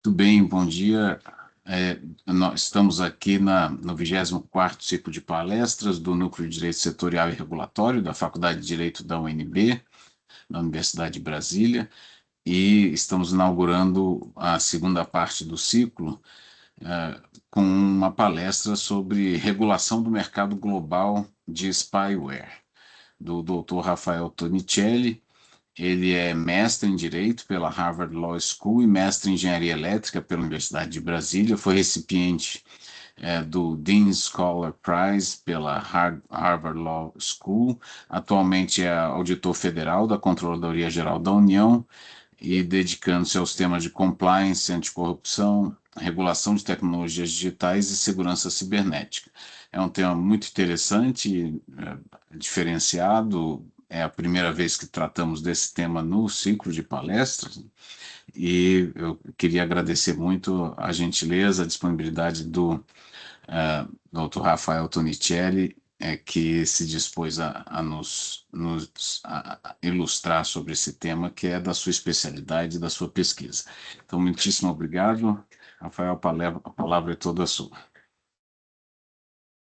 Muito bem, bom dia. Nós estamos aqui no 24º ciclo de palestras do Núcleo de Direito Setorial e Regulatório da Faculdade de Direito da UNB, da Universidade de Brasília, e estamos inaugurando a segunda parte do ciclo, com uma palestra sobre regulação do mercado global de spyware, do Dr. Rafael Tonicelli. Ele é mestre em Direito pela Harvard Law School e mestre em Engenharia Elétrica pela Universidade de Brasília. Foi recipiente do Dean Scholar Prize pela Harvard Law School. Atualmente é auditor federal da Controladoria Geral da União e dedicando-se aos temas de compliance, anticorrupção, regulação de tecnologias digitais e segurança cibernética. É um tema muito interessante, diferenciado. É a primeira vez que tratamos desse tema no ciclo de palestras e eu queria agradecer muito a gentileza, a disponibilidade do Dr. Rafael Tonicelli, que se dispôs a nos ilustrar sobre esse tema, que é da sua especialidade e da sua pesquisa. Então, muitíssimo obrigado. Rafael, a palavra é toda sua.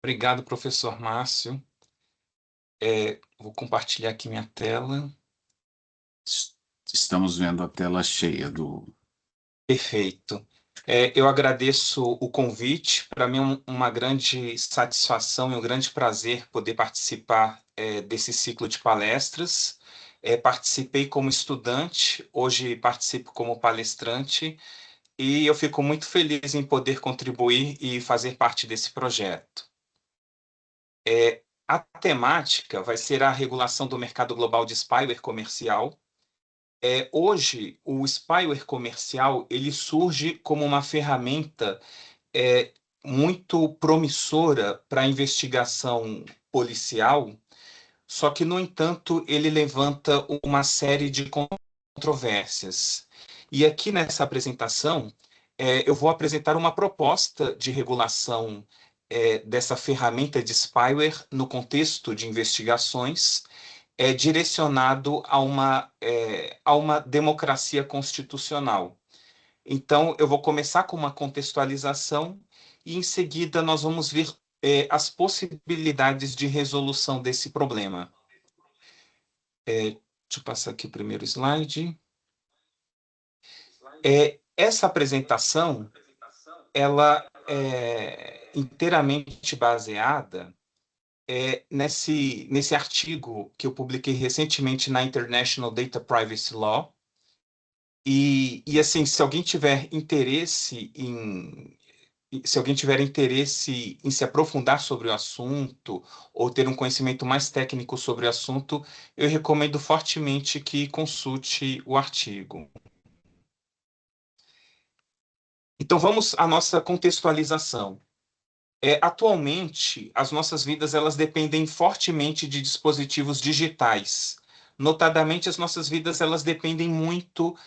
Obrigado, professor Márcio. Vou compartilhar aqui minha tela. Estamos vendo a tela cheia do. Perfeito. Eu agradeço o convite. Para mim é uma grande satisfação e um grande prazer poder participar desse ciclo de palestras. Participei como estudante, hoje participo como palestrante, e eu fico muito feliz em poder contribuir e fazer parte desse projeto. A temática vai ser a regulação do mercado global de spyware comercial. Hoje, o spyware comercial ele surge como uma ferramenta é, muito promissora para a investigação policial, só que, no entanto, ele levanta uma série de controvérsias. E aqui nessa apresentação, eu vou apresentar uma proposta de regulação dessa ferramenta de spyware no contexto de investigações direcionado a uma democracia constitucional. Então, eu vou começar com uma contextualização e, em seguida, nós vamos ver as possibilidades de resolução desse problema. Deixa eu passar aqui o primeiro slide. Essa apresentação, ela é inteiramente baseada nesse artigo que eu publiquei recentemente na International Data Privacy Law. E assim, se alguém tiver interesse em se aprofundar sobre o assunto ou ter um conhecimento mais técnico sobre o assunto, eu recomendo fortemente que consulte o artigo. Então, vamos à nossa contextualização. Atualmente, as nossas vidas elas dependem fortemente de dispositivos digitais. Notadamente, as nossas vidas elas dependem muito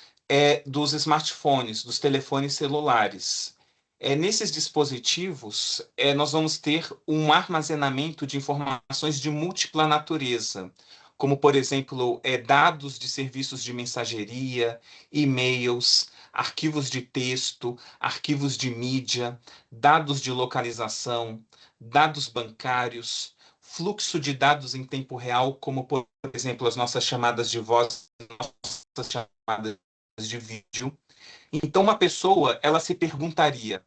dos smartphones, dos telefones celulares. Nesses dispositivos, nós vamos ter um armazenamento de informações de múltipla natureza, como, por exemplo, dados de serviços de mensageria, e-mails, arquivos de texto, arquivos de mídia, dados de localização, dados bancários, fluxo de dados em tempo real, como, por exemplo, as nossas chamadas de voz, nossas chamadas de vídeo. Então, uma pessoa, ela se perguntaria,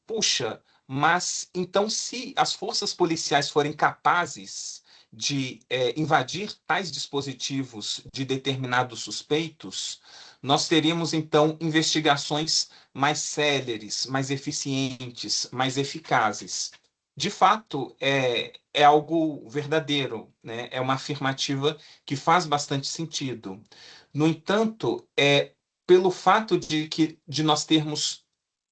puxa, mas então se as forças policiais forem capazes de invadir tais dispositivos de determinados suspeitos, nós teríamos então investigações mais céleres, mais eficientes, mais eficazes. De fato, é algo verdadeiro, né? É uma afirmativa que faz bastante sentido. No entanto, pelo fato de nós termos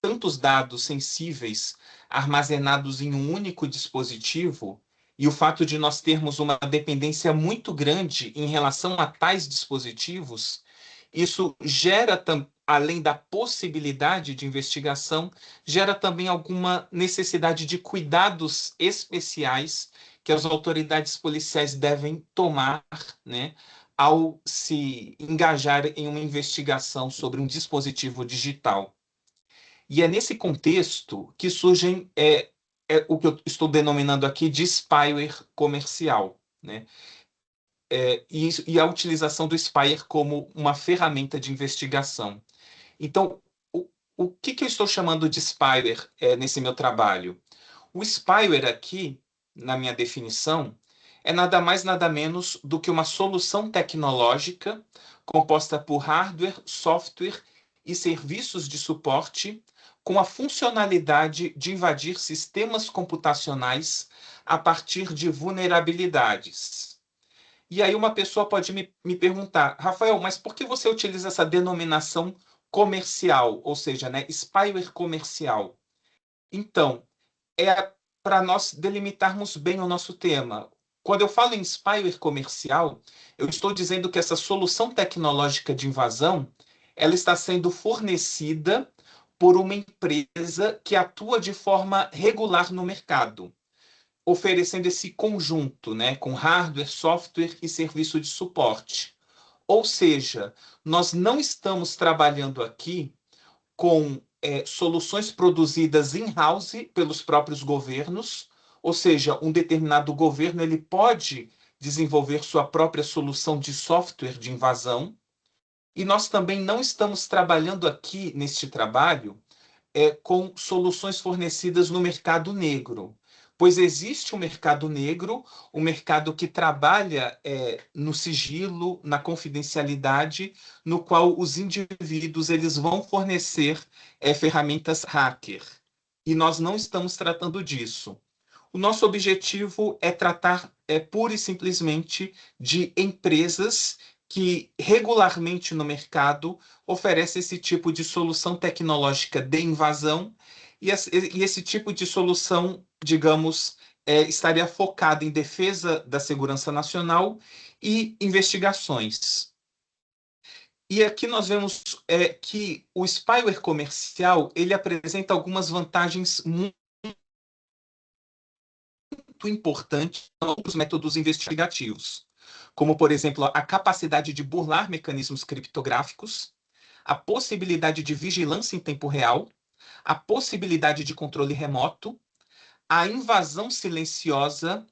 tantos dados sensíveis armazenados em um único dispositivo, e o fato de nós termos uma dependência muito grande em relação a tais dispositivos, isso gera, além da possibilidade de investigação, gera também alguma necessidade de cuidados especiais que as autoridades policiais devem tomar, né, ao se engajar em uma investigação sobre um dispositivo digital. E é nesse contexto que surgem o que eu estou denominando aqui de spyware comercial, né? E a utilização do spyware como uma ferramenta de investigação. Então, o que eu estou chamando de spyware nesse meu trabalho? O spyware aqui, na minha definição, é nada mais nada menos do que uma solução tecnológica composta por hardware, software e serviços de suporte com a funcionalidade de invadir sistemas computacionais a partir de vulnerabilidades. E aí uma pessoa pode me perguntar, Rafael, mas por que você utiliza essa denominação comercial, ou seja, né, spyware comercial? Então, é para nós delimitarmos bem o nosso tema. Quando eu falo em spyware comercial, eu estou dizendo que essa solução tecnológica de invasão, ela está sendo fornecida por uma empresa que atua de forma regular no mercado, oferecendo esse conjunto, né, com hardware, software e serviço de suporte. Ou seja, nós não estamos trabalhando aqui com soluções produzidas in-house pelos próprios governos, ou seja, um determinado governo ele pode desenvolver sua própria solução de software de invasão, e nós também não estamos trabalhando aqui neste trabalho com soluções fornecidas no mercado negro, pois existe um mercado negro, um mercado que trabalha no sigilo, na confidencialidade, no qual os indivíduos eles vão fornecer ferramentas hacker. E nós não estamos tratando disso. O nosso objetivo é tratar pura e simplesmente de empresas que regularmente no mercado oferecem esse tipo de solução tecnológica de invasão, e esse tipo de solução, digamos, estaria focada em defesa da segurança nacional e investigações. E aqui nós vemos que o spyware comercial ele apresenta algumas vantagens muito importantes aos métodos investigativos, como, por exemplo, a capacidade de burlar mecanismos criptográficos, a possibilidade de vigilância em tempo real, a possibilidade de controle remoto, a invasão silenciosa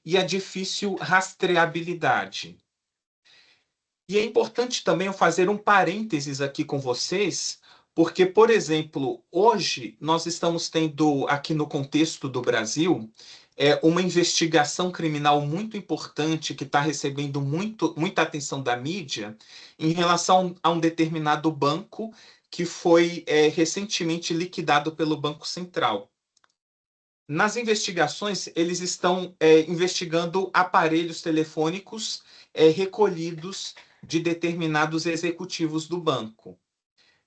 e a difícil rastreabilidade. E é importante também eu fazer um parênteses aqui com vocês, porque, por exemplo, hoje nós estamos tendo aqui no contexto do Brasil uma investigação criminal muito importante que está recebendo muita atenção da mídia em relação a um determinado banco que foi recentemente liquidado pelo Banco Central. Nas investigações, eles estão investigando aparelhos telefônicos recolhidos de determinados executivos do banco.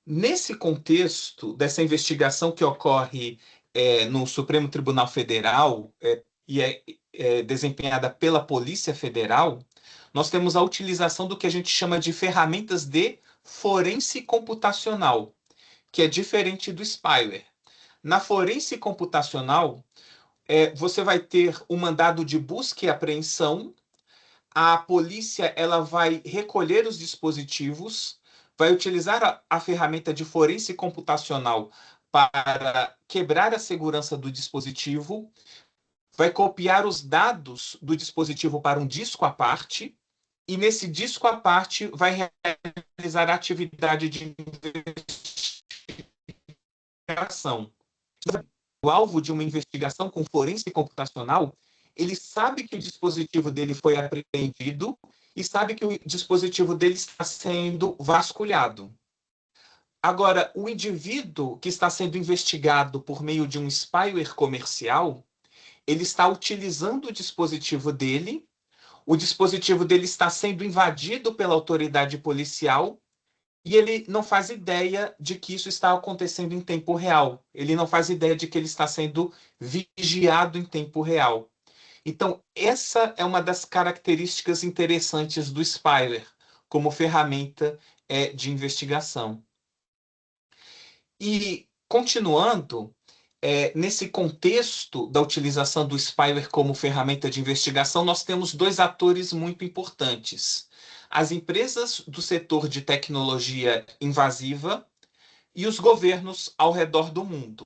Nesse contexto dessa investigação que ocorre no Supremo Tribunal Federal e é desempenhada pela Polícia Federal, nós temos a utilização do que a gente chama de ferramentas de forense computacional, que é diferente do spyware. Na forense computacional, você vai ter um mandado de busca e apreensão, a polícia ela vai recolher os dispositivos, vai utilizar a ferramenta de forense computacional para quebrar a segurança do dispositivo, vai copiar os dados do dispositivo para um disco à parte, e nesse disco à parte vai realizar a atividade de investigação. O alvo de uma investigação com forense computacional, ele sabe que o dispositivo dele foi apreendido e sabe que o dispositivo dele está sendo vasculhado. Agora, o indivíduo que está sendo investigado por meio de um spyware comercial, ele está utilizando o dispositivo dele está sendo invadido pela autoridade policial e ele não faz ideia de que isso está acontecendo em tempo real. Ele não faz ideia de que ele está sendo vigiado em tempo real. Então, essa é uma das características interessantes do spyware como ferramenta de investigação. E, continuando, nesse contexto da utilização do spyware como ferramenta de investigação, nós temos dois atores muito importantes. As empresas do setor de tecnologia invasiva e os governos ao redor do mundo.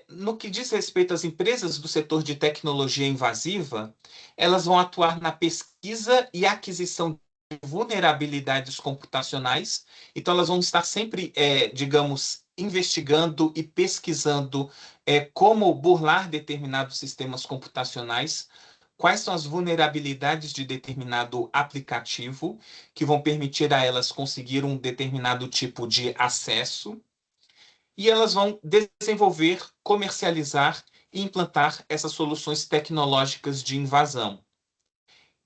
No que diz respeito às empresas do setor de tecnologia invasiva, elas vão atuar na pesquisa e aquisição de vulnerabilidades computacionais, então elas vão estar sempre, digamos, investigando e pesquisando como burlar determinados sistemas computacionais, quais são as vulnerabilidades de determinado aplicativo que vão permitir a elas conseguir um determinado tipo de acesso, e elas vão desenvolver, comercializar e implantar essas soluções tecnológicas de invasão.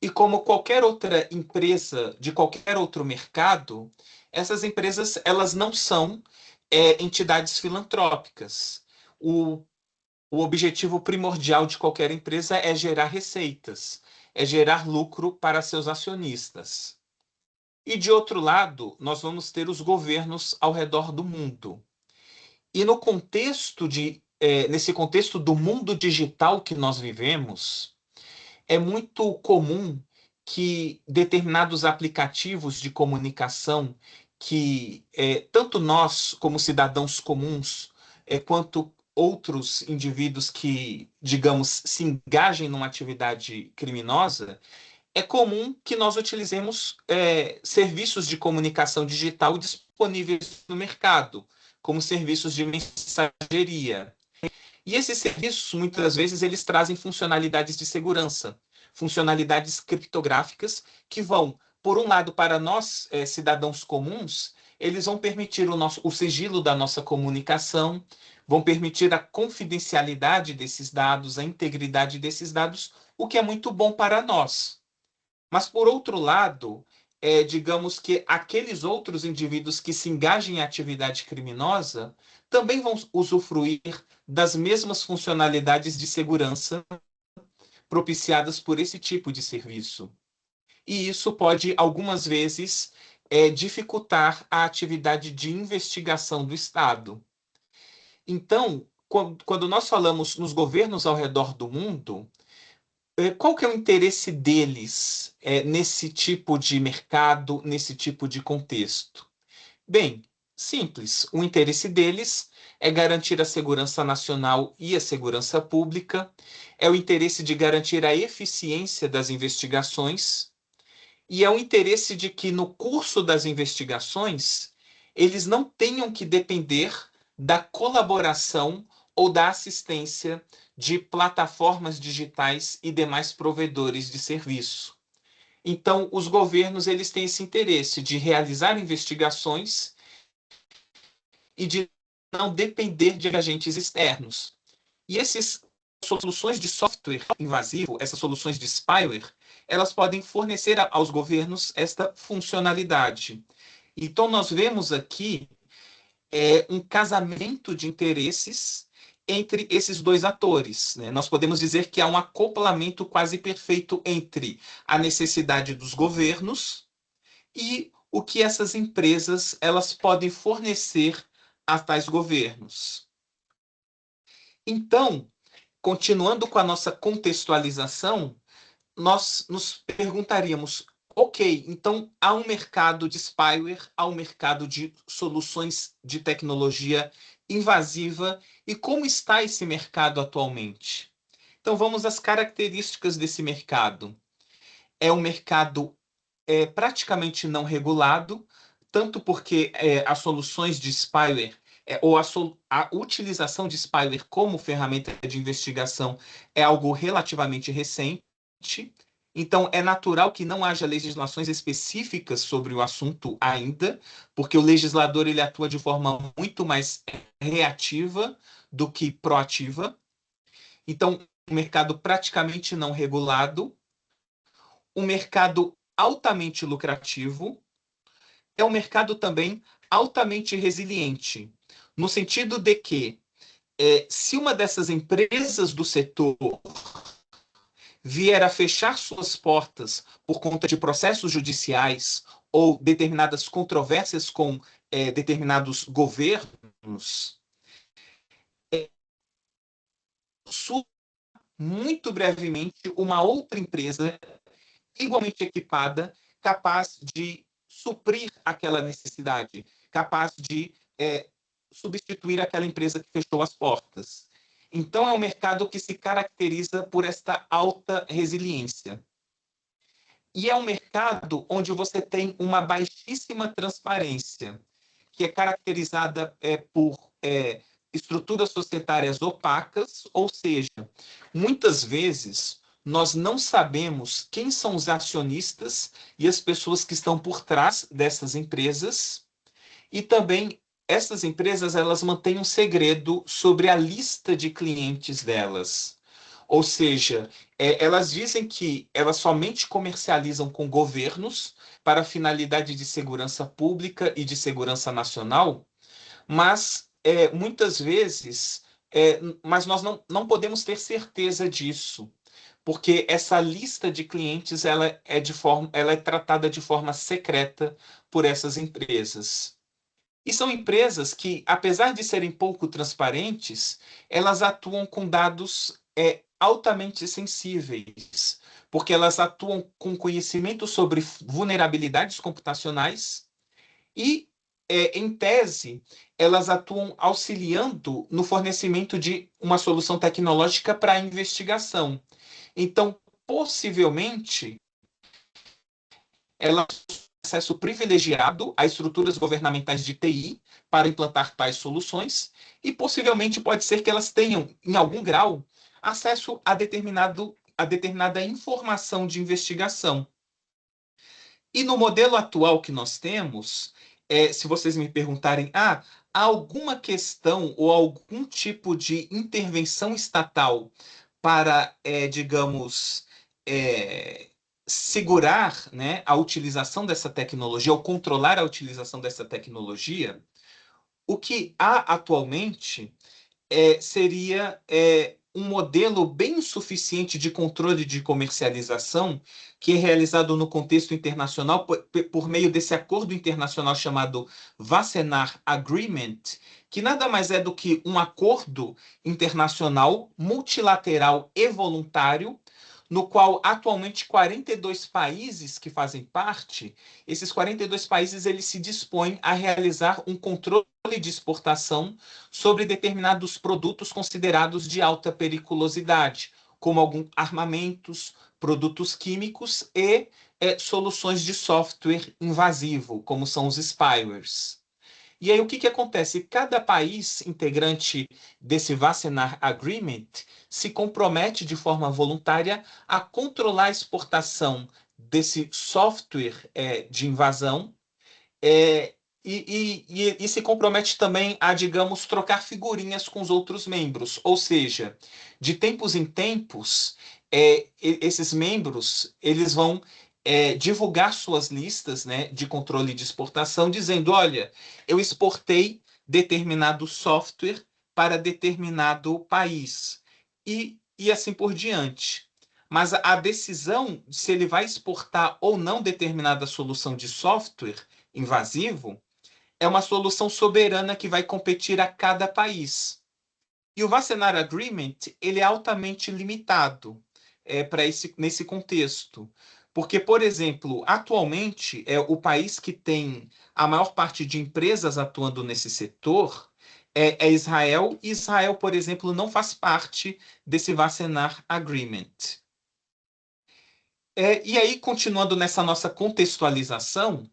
E como qualquer outra empresa de qualquer outro mercado, essas empresas elas não são entidades filantrópicas. O objetivo primordial de qualquer empresa é gerar receitas, é gerar lucro para seus acionistas. E de outro lado, nós vamos ter os governos ao redor do mundo. E no contexto nesse contexto do mundo digital que nós vivemos, é muito comum que determinados aplicativos de comunicação que tanto nós, como cidadãos comuns, quanto outros indivíduos que, digamos, se engajem numa atividade criminosa, é comum que nós utilizemos serviços de comunicação digital disponíveis no mercado, como serviços de mensageria. E esses serviços, muitas vezes, eles trazem funcionalidades de segurança, funcionalidades criptográficas que vão, por um lado, para nós, cidadãos comuns, eles vão permitir o sigilo da nossa comunicação, vão permitir a confidencialidade desses dados, a integridade desses dados, o que é muito bom para nós. Mas, por outro lado, digamos que aqueles outros indivíduos que se engajem em atividade criminosa também vão usufruir das mesmas funcionalidades de segurança propiciadas por esse tipo de serviço. E isso pode, algumas vezes, dificultar a atividade de investigação do Estado. Então, quando nós falamos nos governos ao redor do mundo, qual que é o interesse deles nesse tipo de mercado, nesse tipo de contexto? Bem, simples. O interesse deles é garantir a segurança nacional e a segurança pública, é o interesse de garantir a eficiência das investigações e é o interesse de que, no curso das investigações, eles não tenham que depender da colaboração ou da assistência de plataformas digitais e demais provedores de serviço. Então, os governos eles têm esse interesse de realizar investigações e de não depender de agentes externos. E essas soluções de software invasivo, essas soluções de spyware, elas podem fornecer aos governos esta funcionalidade. Então, nós vemos aqui um casamento de interesses entre esses dois atores, né? Nós podemos dizer que há um acoplamento quase perfeito entre a necessidade dos governos e o que essas empresas elas podem fornecer a tais governos. Então, continuando com a nossa contextualização, nós nos perguntaríamos, ok, então há um mercado de spyware, há um mercado de soluções de tecnologia invasiva, e como está esse mercado atualmente? Então vamos às características desse mercado. É um mercado praticamente não regulado, tanto porque as soluções de spyware ou a utilização de spyware como ferramenta de investigação é algo relativamente recente. Então, é natural que não haja legislações específicas sobre o assunto ainda, porque o legislador ele atua de forma muito mais reativa do que proativa. Então, um mercado praticamente não regulado, um mercado altamente lucrativo, é um mercado também altamente resiliente, no sentido de que, se uma dessas empresas do setor vier a fechar suas portas por conta de processos judiciais ou determinadas controvérsias com determinados governos, surge muito brevemente uma outra empresa igualmente equipada, capaz de suprir aquela necessidade, capaz de substituir aquela empresa que fechou as portas. Então, é um mercado que se caracteriza por esta alta resiliência. E é um mercado onde você tem uma baixíssima transparência, que é caracterizada por estruturas societárias opacas, ou seja, muitas vezes nós não sabemos quem são os acionistas e as pessoas que estão por trás dessas empresas, e também essas empresas elas mantêm um segredo sobre a lista de clientes delas. Ou seja, elas dizem que elas somente comercializam com governos para finalidade de segurança pública e de segurança nacional, mas muitas vezes, mas nós não podemos ter certeza disso, porque essa lista de clientes ela é tratada de forma secreta por essas empresas. E são empresas que, apesar de serem pouco transparentes, elas atuam com dados altamente sensíveis, porque elas atuam com conhecimento sobre vulnerabilidades computacionais e, em tese, elas atuam auxiliando no fornecimento de uma solução tecnológica para a investigação. Então, possivelmente, elas têm acesso privilegiado a estruturas governamentais de TI para implantar tais soluções e possivelmente pode ser que elas tenham, em algum grau, acesso a determinada informação de investigação. E no modelo atual que nós temos, se vocês me perguntarem, há alguma questão ou algum tipo de intervenção estatal para, digamos, segurar, né, a utilização dessa tecnologia ou controlar a utilização dessa tecnologia, o que há atualmente seria um modelo bem suficiente de controle de comercialização que é realizado no contexto internacional por meio desse acordo internacional chamado Wassenaar Agreement, que nada mais é do que um acordo internacional multilateral e voluntário, no qual atualmente 42 países que fazem parte, esses 42 países eles se dispõem a realizar um controle de exportação sobre determinados produtos considerados de alta periculosidade, como alguns armamentos, produtos químicos e soluções de software invasivo, como são os spywares. E aí o que acontece? Cada país integrante desse Wassenaar Agreement se compromete de forma voluntária a controlar a exportação desse software de invasão e se compromete também a, digamos, trocar figurinhas com os outros membros. Ou seja, de tempos em tempos, esses membros eles vão divulgar suas listas, né, de controle de exportação, dizendo, olha, eu exportei determinado software para determinado país. E assim por diante. Mas a decisão de se ele vai exportar ou não determinada solução de software invasivo é uma solução soberana que vai competir a cada país. E o Wassenaar Agreement ele é altamente limitado nesse contexto. Porque, por exemplo, atualmente, o país que tem a maior parte de empresas atuando nesse setor é Israel, e Israel, por exemplo, não faz parte desse Wassenaar Agreement. E aí, continuando nessa nossa contextualização,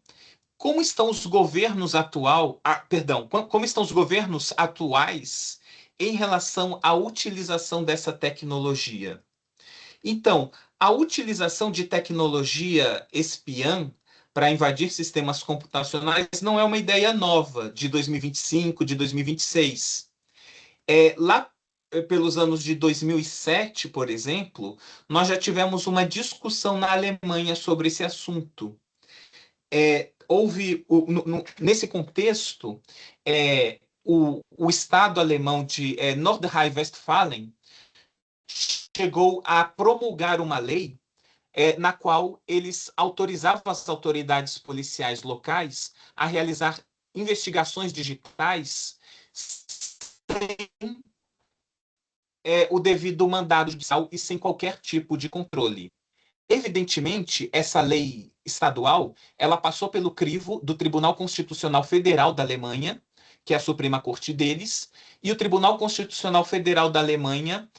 como estão os governos como estão os governos atuais em relação à utilização dessa tecnologia? Então, a utilização de tecnologia espiã para invadir sistemas computacionais não é uma ideia nova de 2025, de 2026. Lá pelos anos de 2007, por exemplo, nós já tivemos uma discussão na Alemanha sobre esse assunto. Houve, nesse contexto, o Estado alemão de Nordrhein-Westfalen chegou a promulgar uma lei na qual eles autorizavam as autoridades policiais locais a realizar investigações digitais sem o devido mandado judicial e sem qualquer tipo de controle. Evidentemente, essa lei estadual, ela passou pelo crivo do Tribunal Constitucional Federal da Alemanha, que é a Suprema Corte deles, e o Tribunal Constitucional Federal da Alemanha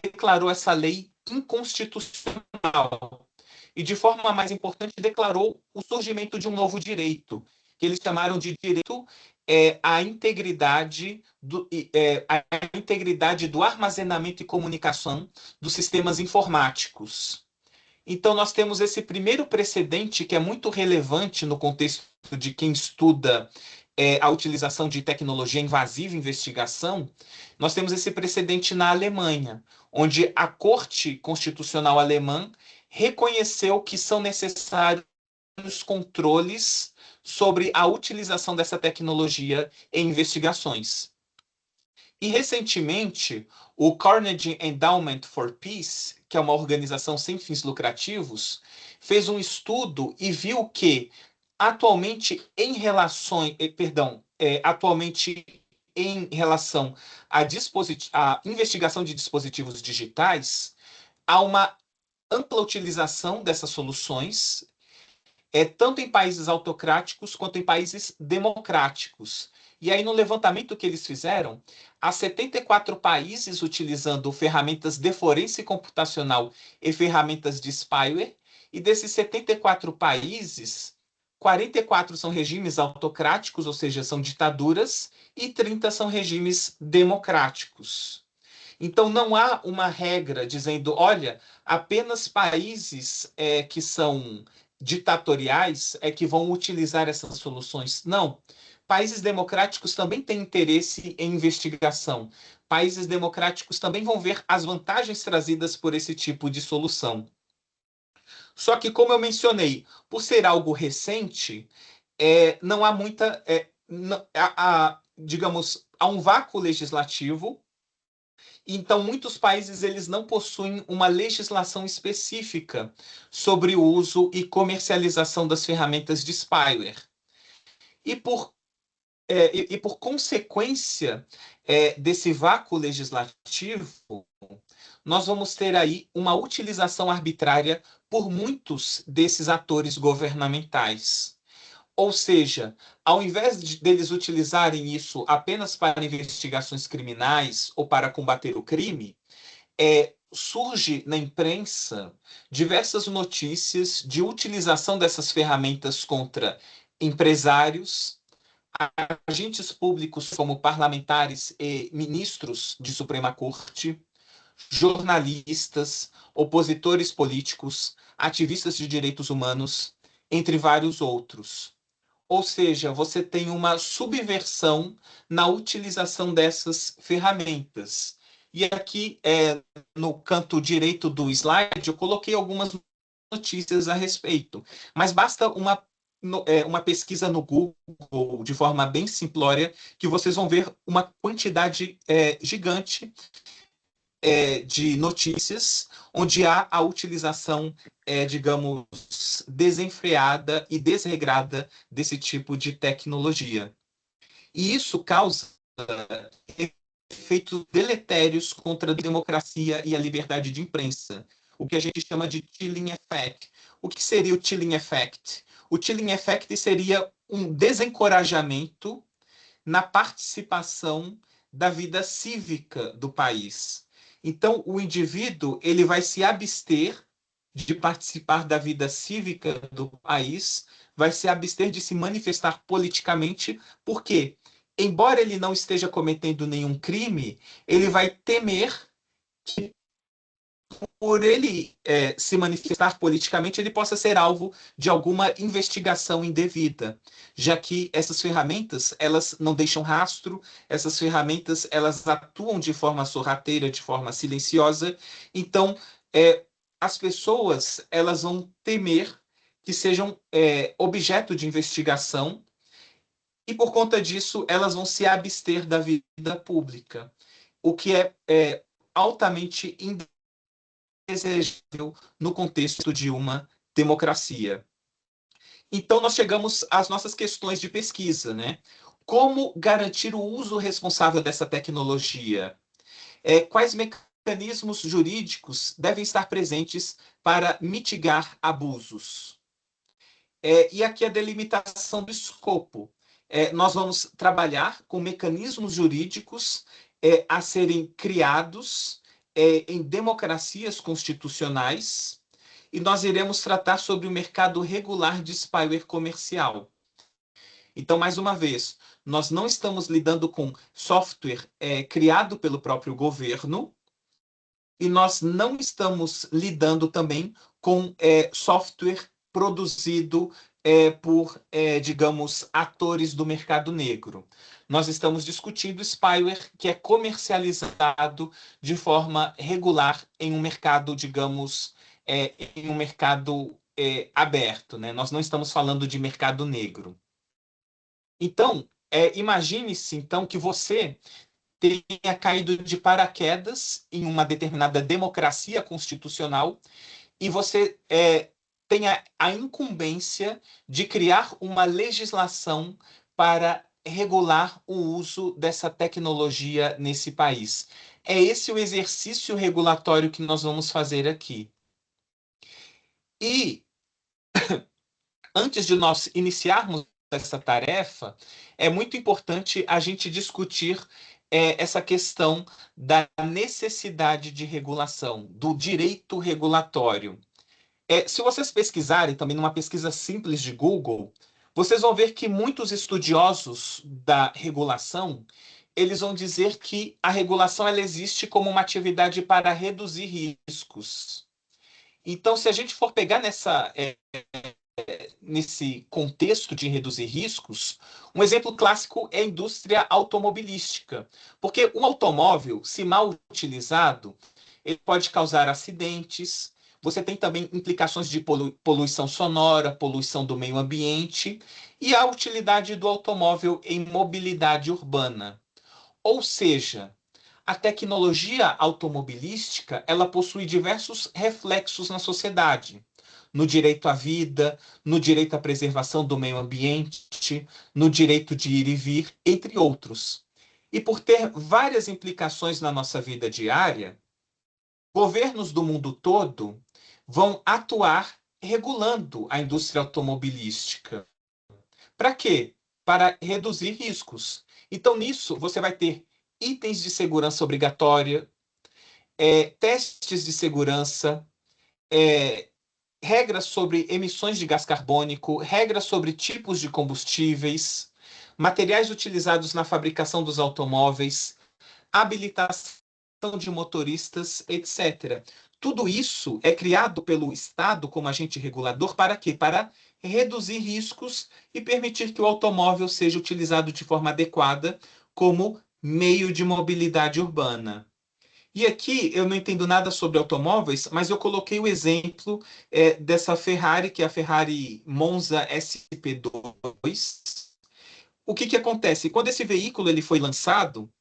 declarou essa lei inconstitucional. E, de forma mais importante, declarou o surgimento de um novo direito, que eles chamaram de direito à integridade do armazenamento e comunicação dos sistemas informáticos. Então, nós temos esse primeiro precedente que é muito relevante no contexto de quem estuda a utilização de tecnologia invasiva em investigação. Nós temos esse precedente na Alemanha, onde a Corte Constitucional Alemã reconheceu que são necessários controles sobre a utilização dessa tecnologia em investigações. E, recentemente, o Carnegie Endowment for Peace, que é uma organização sem fins lucrativos, fez um estudo e viu que, atualmente, em relação à investigação de dispositivos digitais, há uma ampla utilização dessas soluções, tanto em países autocráticos quanto em países democráticos. E aí, no levantamento que eles fizeram, há 74 países utilizando ferramentas de forense computacional e ferramentas de spyware, e desses 74 países, 44 são regimes autocráticos, ou seja, são ditaduras, e 30 são regimes democráticos. Então, não há uma regra dizendo, olha, apenas países que são ditatoriais é que vão utilizar essas soluções. Não. Países democráticos também têm interesse em investigação. Países democráticos também vão ver as vantagens trazidas por esse tipo de solução. Só que, como eu mencionei, por ser algo recente, não há muita... digamos, há um vácuo legislativo. Então, muitos países eles não possuem uma legislação específica sobre o uso e comercialização das ferramentas de spyware. E por consequência desse vácuo legislativo, nós vamos ter aí uma utilização arbitrária por muitos desses atores governamentais. Ou seja, ao invés deles utilizarem isso apenas para investigações criminais ou para combater o crime, surge na imprensa diversas notícias de utilização dessas ferramentas contra empresários, agentes públicos como parlamentares e ministros de Suprema Corte, jornalistas, opositores políticos, ativistas de direitos humanos, entre vários outros. Ou seja, você tem uma subversão na utilização dessas ferramentas. E aqui, no canto direito do slide, eu coloquei algumas notícias a respeito. Mas basta uma pesquisa no Google, de forma bem simplória, que vocês vão ver uma quantidade gigante de notícias, onde há a utilização, digamos, desenfreada e desregrada desse tipo de tecnologia. E isso causa efeitos deletérios contra a democracia e a liberdade de imprensa, o que a gente chama de chilling effect. O que seria o chilling effect? O chilling effect seria um desencorajamento na participação da vida cívica do país. Então, o indivíduo ele vai se abster de participar da vida cívica do país, vai se abster de se manifestar politicamente, porque, embora ele não esteja cometendo nenhum crime, ele vai temer que, por ele se manifestar politicamente, ele possa ser alvo de alguma investigação indevida, já que essas ferramentas elas não deixam rastro, essas ferramentas elas atuam de forma sorrateira, de forma silenciosa, então as pessoas elas vão temer que sejam objeto de investigação e, por conta disso, elas vão se abster da vida pública, o que é altamente indesejável no contexto de uma democracia. Então, nós chegamos às nossas questões de pesquisa, né? Como garantir o uso responsável dessa tecnologia? Quais mecanismos jurídicos devem estar presentes para mitigar abusos? E aqui a delimitação do escopo. nós vamos trabalhar com mecanismos jurídicos a serem criados em democracias constitucionais, e nós iremos tratar sobre o mercado regular de spyware comercial. Então, mais uma vez, nós não estamos lidando com software criado pelo próprio governo, e nós não estamos lidando também com software produzido por, digamos, atores do mercado negro. Nós estamos discutindo spyware que é comercializado de forma regular em um mercado, digamos, em um mercado aberto, né? Nós não estamos falando de mercado negro. Então, imagine-se, então, que você tenha caído de paraquedas em uma determinada democracia constitucional e você tenha a incumbência de criar uma legislação para regular o uso dessa tecnologia nesse país. É esse o exercício regulatório que nós vamos fazer aqui. E antes de nós iniciarmos essa tarefa, é muito importante a gente discutir essa questão da necessidade de regulação, do direito regulatório. Se vocês pesquisarem também numa pesquisa simples de Google, vocês vão ver que muitos estudiosos da regulação, eles vão dizer que a regulação ela existe como uma atividade para reduzir riscos. Então, se a gente for pegar nesse contexto de reduzir riscos, um exemplo clássico é a indústria automobilística, porque um automóvel, se mal utilizado, ele pode causar acidentes. Você tem também implicações de poluição sonora, poluição do meio ambiente e a utilidade do automóvel em mobilidade urbana. Ou seja, a tecnologia automobilística, ela possui diversos reflexos na sociedade, no direito à vida, no direito à preservação do meio ambiente, no direito de ir e vir, entre outros. E por ter várias implicações na nossa vida diária, governos do mundo todo vão atuar regulando a indústria automobilística. Para quê? Para reduzir riscos. Então, nisso, você vai ter itens de segurança obrigatória, testes de segurança, regras sobre emissões de gás carbônico, regras sobre tipos de combustíveis, materiais utilizados na fabricação dos automóveis, habilitação de motoristas, etc. Tudo isso é criado pelo Estado como agente regulador para quê? Para reduzir riscos e permitir que o automóvel seja utilizado de forma adequada como meio de mobilidade urbana. E aqui eu não entendo nada sobre automóveis, mas eu coloquei o exemplo dessa Ferrari, que é a Ferrari Monza SP2. O que acontece? Quando esse veículo ele foi lançado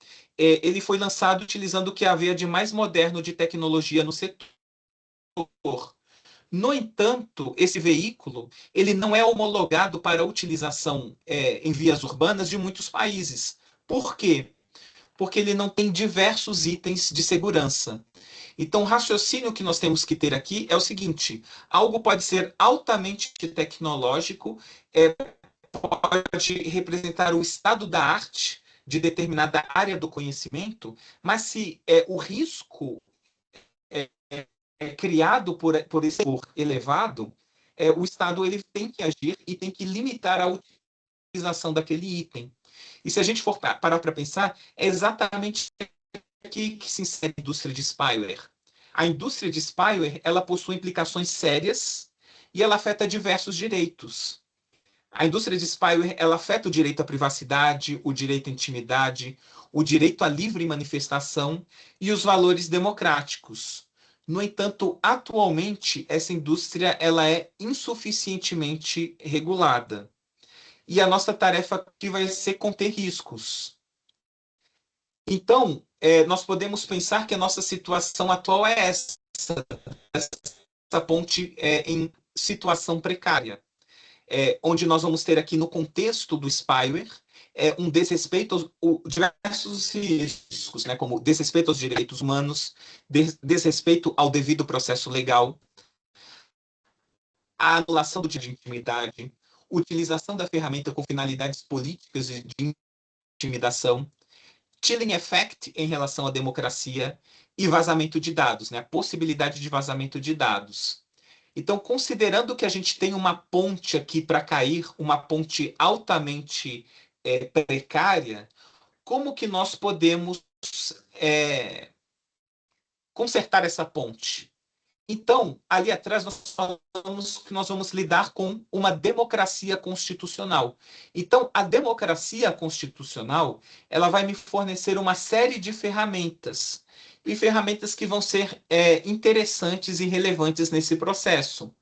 utilizando o que havia de mais moderno de tecnologia no setor. No entanto, esse veículo ele não é homologado para utilização em vias urbanas de muitos países. Por quê? Porque ele não tem diversos itens de segurança. Então, o raciocínio que nós temos que ter aqui é o seguinte: algo pode ser altamente tecnológico, pode representar o estado da arte de determinada área do conhecimento, mas se o risco criado por esse setor elevado, o Estado ele tem que agir e tem que limitar a utilização daquele item. E se a gente for parar para pensar, é exatamente aqui que se insere a indústria de spyware. A indústria de spyware ela possui implicações sérias e ela afeta diversos direitos. A indústria de spyware ela afeta o direito à privacidade, o direito à intimidade, o direito à livre manifestação e os valores democráticos. No entanto, atualmente, essa indústria ela é insuficientemente regulada. E a nossa tarefa aqui vai ser conter riscos. Então, nós podemos pensar que a nossa situação atual é essa ponte em situação precária, onde nós vamos ter aqui no contexto do spyware um desrespeito aos diversos riscos, né, como desrespeito aos direitos humanos, desrespeito ao devido processo legal, a anulação do direito de intimidade, utilização da ferramenta com finalidades políticas de intimidação, chilling effect em relação à democracia e vazamento de dados, né? A possibilidade de vazamento de dados. Então, considerando que a gente tem uma ponte aqui para cair, uma ponte altamente precária, como que nós podemos consertar essa ponte? Então, ali atrás, nós falamos que nós vamos lidar com uma democracia constitucional. Então, a democracia constitucional, ela vai me fornecer uma série de ferramentas, e ferramentas que vão ser interessantes e relevantes nesse processo,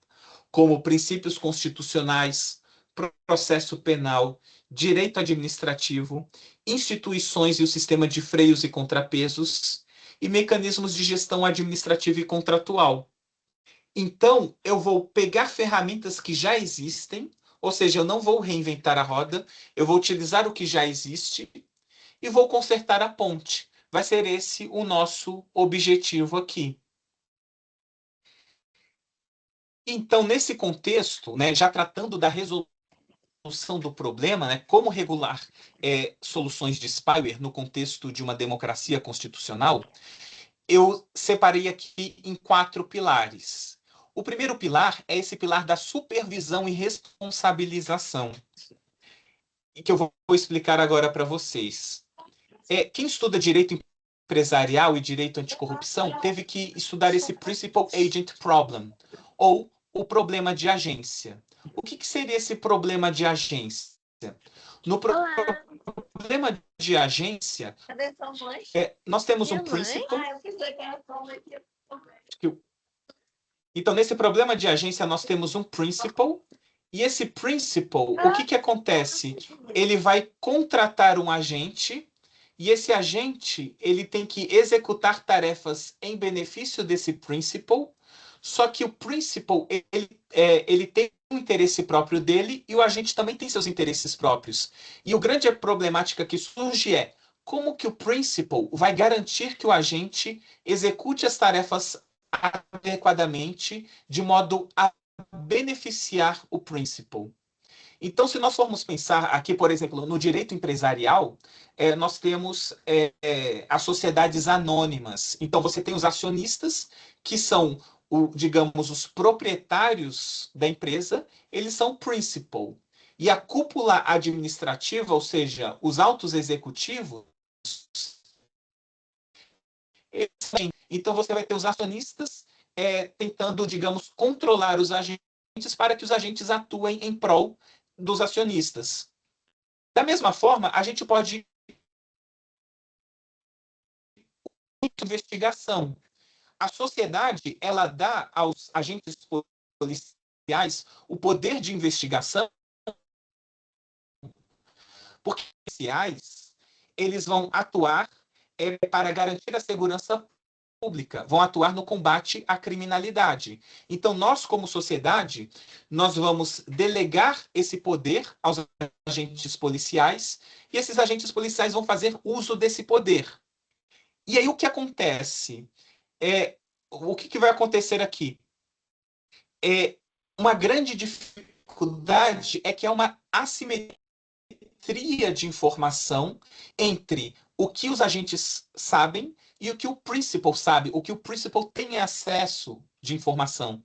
como princípios constitucionais, processo penal, direito administrativo, instituições e o sistema de freios e contrapesos, e mecanismos de gestão administrativa e contratual. Então, eu vou pegar ferramentas que já existem, ou seja, eu não vou reinventar a roda, eu vou utilizar o que já existe e vou consertar a ponte. Vai ser esse o nosso objetivo aqui. Então, nesse contexto, né, já tratando da resolução do problema, né, como regular soluções de spyware no contexto de uma democracia constitucional, eu separei aqui em 4 pilares. O primeiro pilar é esse pilar da supervisão e responsabilização, que eu vou explicar agora para vocês. Quem estuda direito empresarial e direito anticorrupção teve que estudar esse Principal Agent Problem, ou o problema de agência. O que seria esse problema de agência? No problema de agência, nós temos um principal. Então, nesse problema de agência, nós temos um principal, e esse principal, o que acontece? Ele vai contratar um agente, e esse agente ele tem que executar tarefas em benefício desse principal, só que o principal ele tem um interesse próprio dele, e o agente também tem seus interesses próprios. E o grande problemática que surge é como que o principal vai garantir que o agente execute as tarefas adequadamente, de modo a beneficiar o principal. Então, se nós formos pensar aqui, por exemplo, no direito empresarial, nós temos as sociedades anônimas. Então, você tem os acionistas, que são, digamos, os proprietários da empresa, eles são principal. E a cúpula administrativa, ou seja, os altos executivos, então você vai ter os acionistas tentando, digamos, controlar os agentes para que os agentes atuem em prol dos acionistas. Da mesma forma, a gente pode investigação. A sociedade, ela dá aos agentes policiais o poder de investigação, porque os policiais, eles vão atuar para garantir a segurança pública, vão atuar no combate à criminalidade. Então, nós, como sociedade, nós vamos delegar esse poder aos agentes policiais, e esses agentes policiais vão fazer uso desse poder. E aí, o que acontece? O que vai acontecer aqui? Uma grande dificuldade é que é uma assimetria de informação entre o que os agentes sabem e o que o principal sabe, o que o principal tem acesso de informação.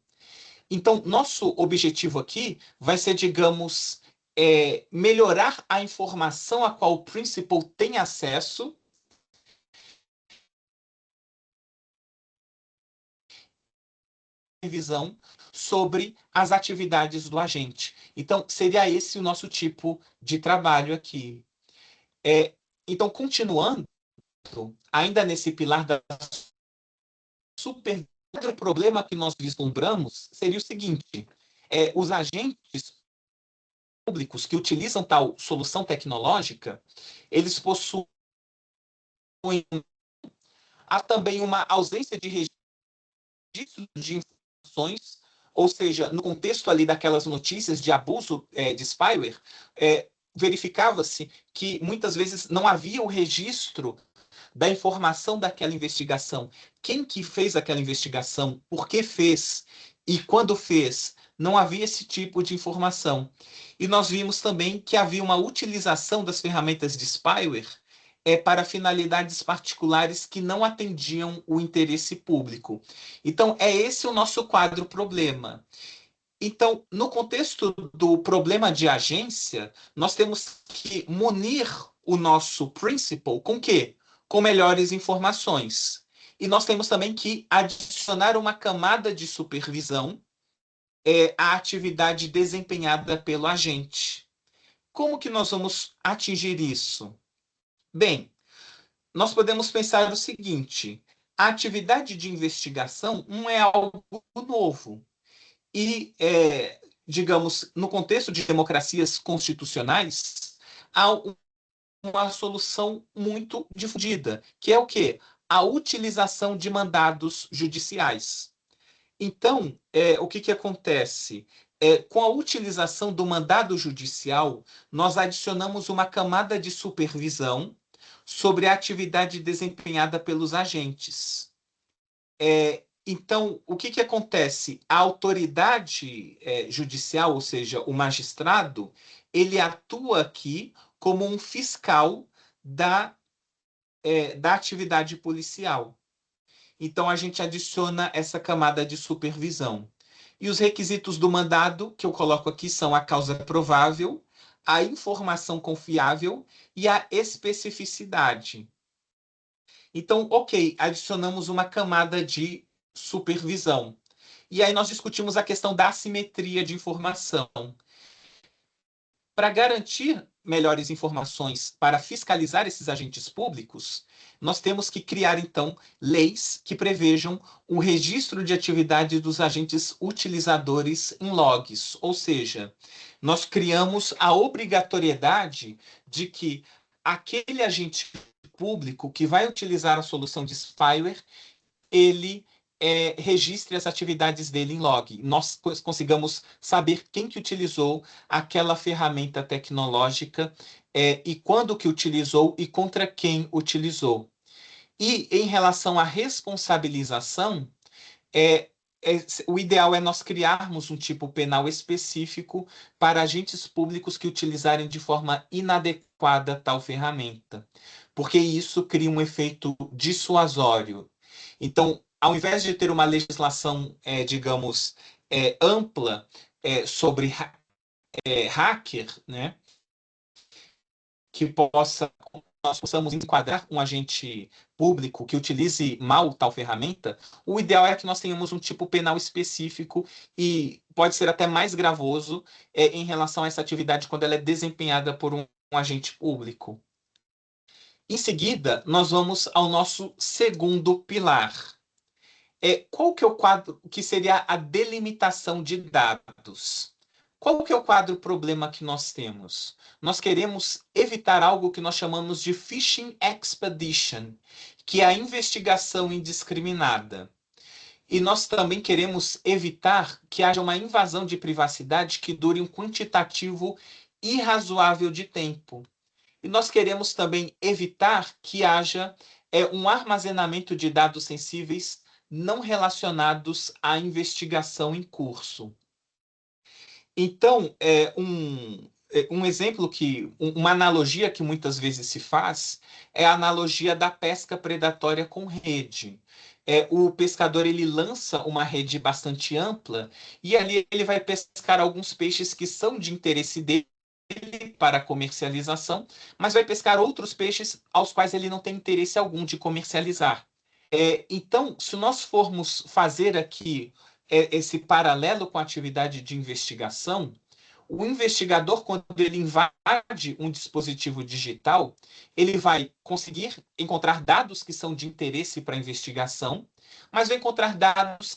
Então, nosso objetivo aqui vai ser, digamos, melhorar a informação a qual o principal tem acesso visão sobre as atividades do agente. Então, seria esse o nosso tipo de trabalho aqui. Então, continuando, ainda nesse pilar da supervisão, outro problema que nós vislumbramos seria o seguinte: os agentes públicos que utilizam tal solução tecnológica, eles possuem há também uma ausência de registro de informações, ou seja, no contexto ali daquelas notícias de abuso de spyware, verificava-se que muitas vezes não havia o registro da informação daquela investigação. Quem que fez aquela investigação? Por que fez? E quando fez? não havia esse tipo de informação. E nós vimos também que havia uma utilização das ferramentas de spyware para finalidades particulares que não atendiam o interesse público. Então, é esse o nosso quadro problema. Então, no contexto do problema de agência, nós temos que munir o nosso principal com quê? Com melhores informações. E nós temos também que adicionar uma camada de supervisão à atividade desempenhada pelo agente. Como que nós vamos atingir isso? Bem, nós podemos pensar o seguinte: a atividade de investigação não é algo novo. E, digamos, no contexto de democracias constitucionais, há uma solução muito difundida, que é o quê? A utilização de mandados judiciais. Então, o que acontece? Com a utilização do mandado judicial, nós adicionamos uma camada de supervisão sobre a atividade desempenhada pelos agentes. Então, o que acontece? A autoridade judicial, ou seja, o magistrado, ele atua aqui como um fiscal da atividade policial. Então, a gente adiciona essa camada de supervisão. E os requisitos do mandado, que eu coloco aqui, são a causa provável, a informação confiável e a especificidade. Então, ok, adicionamos uma camada de supervisão. E aí nós discutimos a questão da assimetria de informação. Para garantir melhores informações para fiscalizar esses agentes públicos, nós temos que criar, então, leis que prevejam o registro de atividade dos agentes utilizadores em logs, ou seja, nós criamos a obrigatoriedade de que aquele agente público que vai utilizar a solução de spyware, ele registre as atividades dele em log. Nós consigamos saber quem que utilizou aquela ferramenta tecnológica e quando que utilizou e contra quem utilizou. E em relação à responsabilização, o ideal é nós criarmos um tipo penal específico para agentes públicos que utilizarem de forma inadequada tal ferramenta, porque isso cria um efeito dissuasório. Então, ao invés de ter uma legislação, digamos, ampla sobre hacker, né, que nós possamos enquadrar um agente público que utilize mal tal ferramenta, o ideal é que nós tenhamos um tipo penal específico e pode ser até mais gravoso em relação a essa atividade quando ela é desempenhada por um agente público. Em seguida, nós vamos ao nosso segundo pilar. Qual que é o quadro que seria a delimitação de dados? Qual que é o quadro problema que nós temos? Nós queremos evitar algo que nós chamamos de phishing expedition, que é a investigação indiscriminada. E nós também queremos evitar que haja uma invasão de privacidade que dure um quantitativo irrazoável de tempo. E nós queremos também evitar que haja um armazenamento de dados sensíveis não relacionados à investigação em curso. Então, um exemplo uma analogia que muitas vezes se faz é a analogia da pesca predatória com rede. O pescador ele lança uma rede bastante ampla e ali ele vai pescar alguns peixes que são de interesse dele para comercialização, mas vai pescar outros peixes aos quais ele não tem interesse algum de comercializar. Então, se nós formos fazer aqui esse paralelo com a atividade de investigação, o investigador, quando ele invade um dispositivo digital, ele vai conseguir encontrar dados que são de interesse para a investigação, mas vai encontrar dados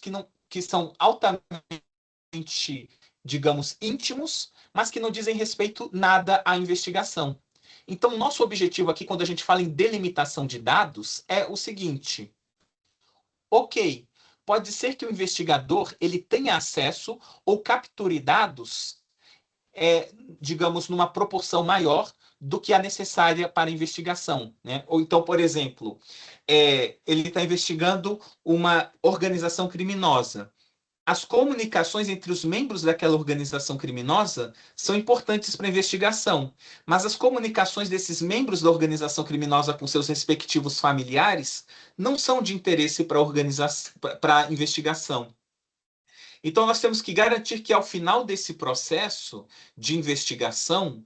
que são altamente, digamos, íntimos, mas que não dizem respeito nada à investigação. Então, nosso objetivo aqui, quando a gente fala em delimitação de dados, é o seguinte: ok, pode ser que o investigador ele tenha acesso ou capture dados, digamos, numa proporção maior do que a necessária para a investigação, né? Ou então, por exemplo, ele está investigando uma organização criminosa. as comunicações entre os membros daquela organização criminosa são importantes para a investigação, mas as comunicações desses membros da organização criminosa com seus respectivos familiares não são de interesse para a investigação. Então, nós temos que garantir que, ao final desse processo de investigação,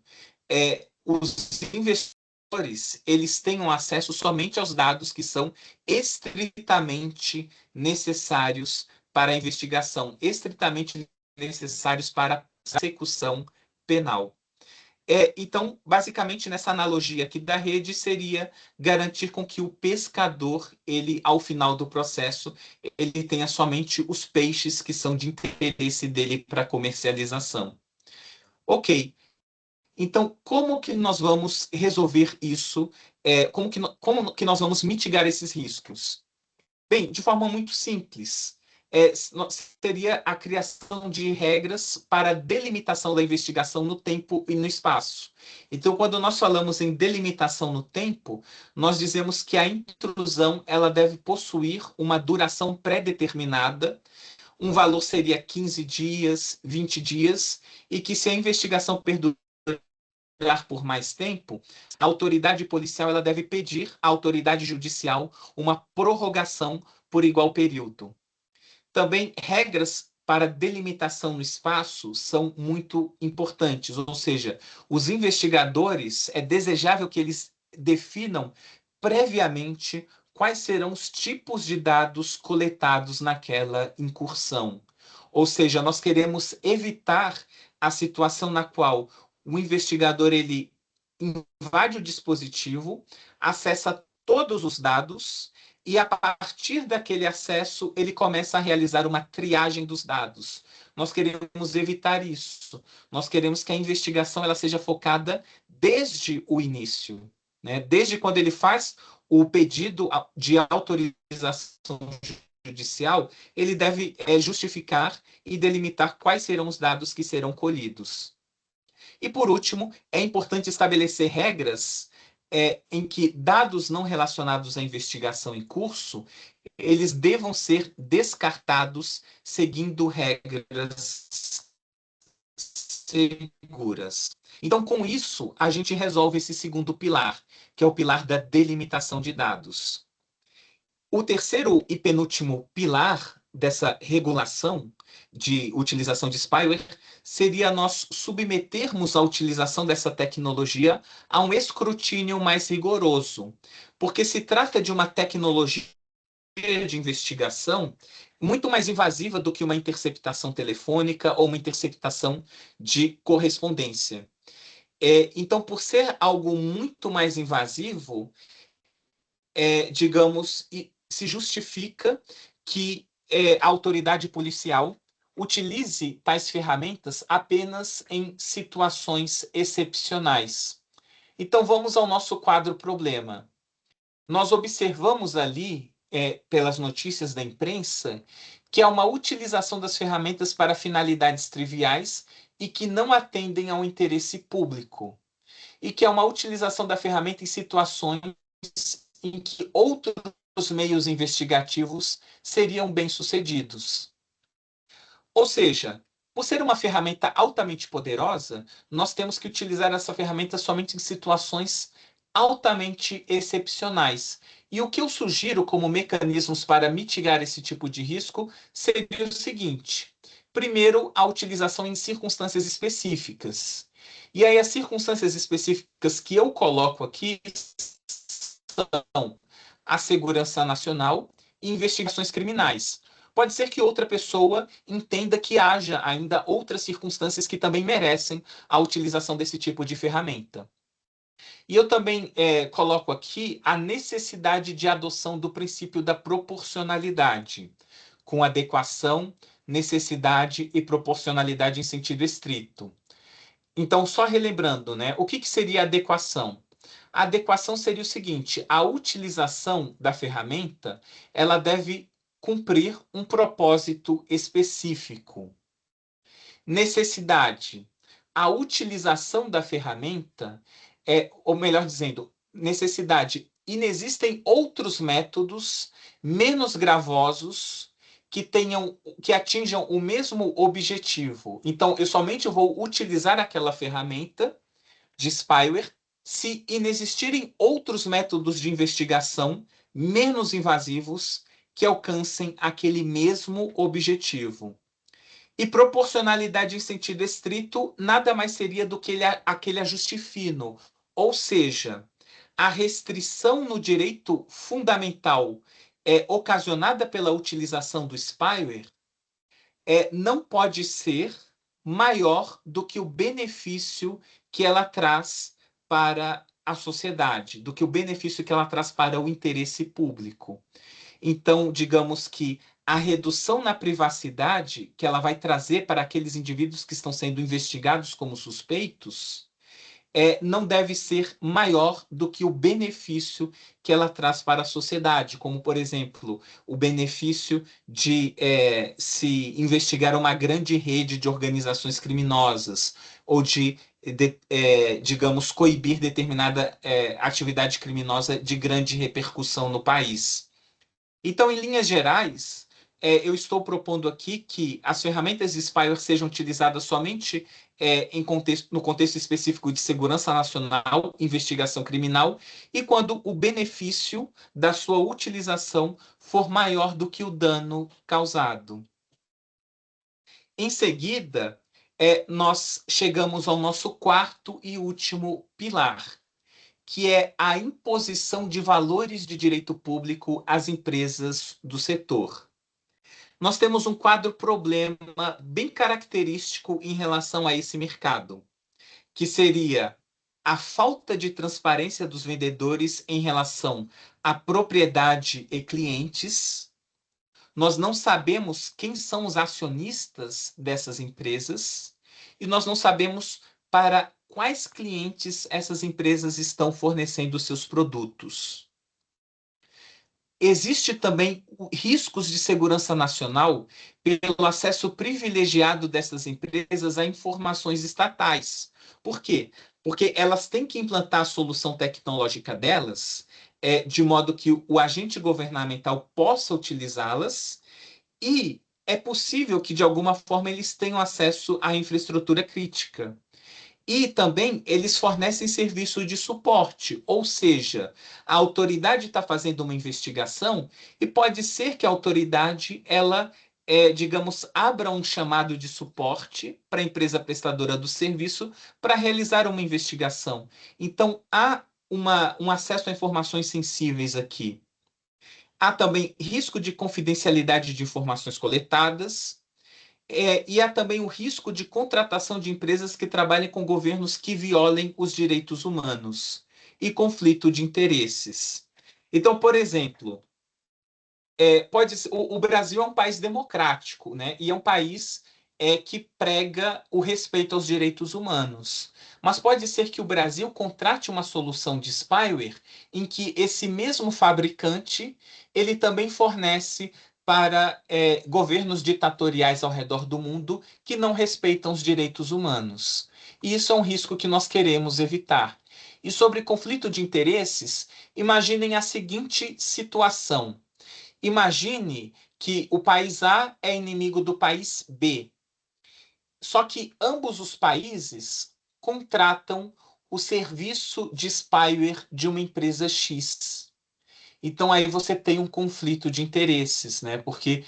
os investigadores eles tenham acesso somente aos dados que são estritamente necessários para a investigação, estritamente necessários para a execução penal. Então, basicamente, nessa analogia aqui da rede, seria garantir com que o pescador, ele, ao final do processo, ele tenha somente os peixes que são de interesse dele para comercialização. Ok. Então, como que nós vamos resolver isso? Como que nós vamos mitigar esses riscos? Bem, de forma muito simples. Seria a criação de regras para a delimitação da investigação no tempo e no espaço. Então, quando nós falamos em delimitação no tempo, nós dizemos que a intrusão ela deve possuir uma duração pré-determinada. Um valor seria 15 dias, 20 dias, e que se a investigação perdurar por mais tempo, a autoridade policial ela deve pedir à autoridade judicial uma prorrogação por igual período. Também regras para delimitação no espaço são muito importantes, ou seja, os investigadores é desejável que eles definam previamente quais serão os tipos de dados coletados naquela incursão. Ou seja, nós queremos evitar a situação na qual o investigador ele invade o dispositivo, acessa todos os dados e a partir daquele acesso ele começa a realizar uma triagem dos dados. Nós queremos evitar isso. Nós queremos que a investigação ela seja focada desde o início, né? Desde quando ele faz o pedido de autorização judicial, ele deve justificar e delimitar quais serão os dados que serão colhidos. E, por último, é importante estabelecer regras em que dados não relacionados à investigação em curso, eles devam ser descartados seguindo regras seguras. Então, com isso, a gente resolve esse segundo pilar, que é o pilar da delimitação de dados. O terceiro e penúltimo pilar dessa regulação de utilização de spyware seria nós submetermos a utilização dessa tecnologia a um escrutínio mais rigoroso, porque se trata de uma tecnologia de investigação muito mais invasiva do que uma interceptação telefônica ou uma interceptação de correspondência. Então, por ser algo muito mais invasivo, digamos, se justifica que a autoridade policial utilize tais ferramentas apenas em situações excepcionais. Então, vamos ao nosso quadro problema. Nós observamos ali, pelas notícias da imprensa, que há uma utilização das ferramentas para finalidades triviais e que não atendem ao interesse público. E que há uma utilização da ferramenta em situações em que outros meios investigativos seriam bem-sucedidos. Ou seja, por ser uma ferramenta altamente poderosa, nós temos que utilizar essa ferramenta somente em situações altamente excepcionais. E o que eu sugiro como mecanismos para mitigar esse tipo de risco seria o seguinte: primeiro, a utilização em circunstâncias específicas. E aí, as circunstâncias específicas que eu coloco aqui são a segurança nacional e investigações criminais. Pode ser que outra pessoa entenda que haja ainda outras circunstâncias que também merecem a utilização desse tipo de ferramenta. E eu também coloco aqui a necessidade de adoção do princípio da proporcionalidade, com adequação, necessidade e proporcionalidade em sentido estrito. Então, só relembrando, né, o que seria adequação? A adequação seria o seguinte: a utilização da ferramenta, ela deve cumprir um propósito específico. Necessidade: a utilização da ferramenta ou melhor dizendo, necessidade: inexistem outros métodos menos gravosos que atinjam o mesmo objetivo. Então, eu somente vou utilizar aquela ferramenta de spyware se inexistirem outros métodos de investigação menos invasivos que alcancem aquele mesmo objetivo. E proporcionalidade em sentido estrito nada mais seria do que aquele ajuste fino, ou seja, a restrição no direito fundamental ocasionada pela utilização do spyware não pode ser maior do que o benefício que ela traz para a sociedade, do que o benefício que ela traz para o interesse público. Então, digamos que a redução na privacidade que ela vai trazer para aqueles indivíduos que estão sendo investigados como suspeitos não deve ser maior do que o benefício que ela traz para a sociedade, como, por exemplo, o benefício de se investigar uma grande rede de organizações criminosas ou digamos, coibir determinada atividade criminosa de grande repercussão no país. Então, em linhas gerais, eu estou propondo aqui que as ferramentas de spyware sejam utilizadas somente no contexto específico de segurança nacional, investigação criminal, e quando o benefício da sua utilização for maior do que o dano causado. Em seguida, nós chegamos ao nosso quarto e último pilar, que é a imposição de valores de direito público às empresas do setor. Nós temos um quadro-problema bem característico em relação a esse mercado, que seria a falta de transparência dos vendedores em relação à propriedade e clientes. Nós não sabemos quem são os acionistas dessas empresas e nós não sabemos para quais clientes essas empresas estão fornecendo seus produtos. Existe também riscos de segurança nacional pelo acesso privilegiado dessas empresas a informações estatais. Por quê? Porque elas têm que implantar a solução tecnológica delas de modo que o agente governamental possa utilizá-las e é possível que, de alguma forma, eles tenham acesso à infraestrutura crítica. E também eles fornecem serviço de suporte, ou seja, a autoridade está fazendo uma investigação e pode ser que a autoridade, ela, digamos, abra um chamado de suporte para a empresa prestadora do serviço para realizar uma investigação. Então, há um acesso a informações sensíveis aqui. Há também risco de confidencialidade de informações coletadas. E há também o risco de contratação de empresas que trabalhem com governos que violem os direitos humanos e conflito de interesses. Então, por exemplo, o Brasil é um país democrático, né? E é um país que prega o respeito aos direitos humanos. Mas pode ser que o Brasil contrate uma solução de spyware em que esse mesmo fabricante ele também fornece para governos ditatoriais ao redor do mundo que não respeitam os direitos humanos. E isso é um risco que nós queremos evitar. E sobre conflito de interesses, imaginem a seguinte situação. Imagine que o país A é inimigo do país B. Só que ambos os países contratam o serviço de spyware de uma empresa X. Então, aí você tem um conflito de interesses, né? Porque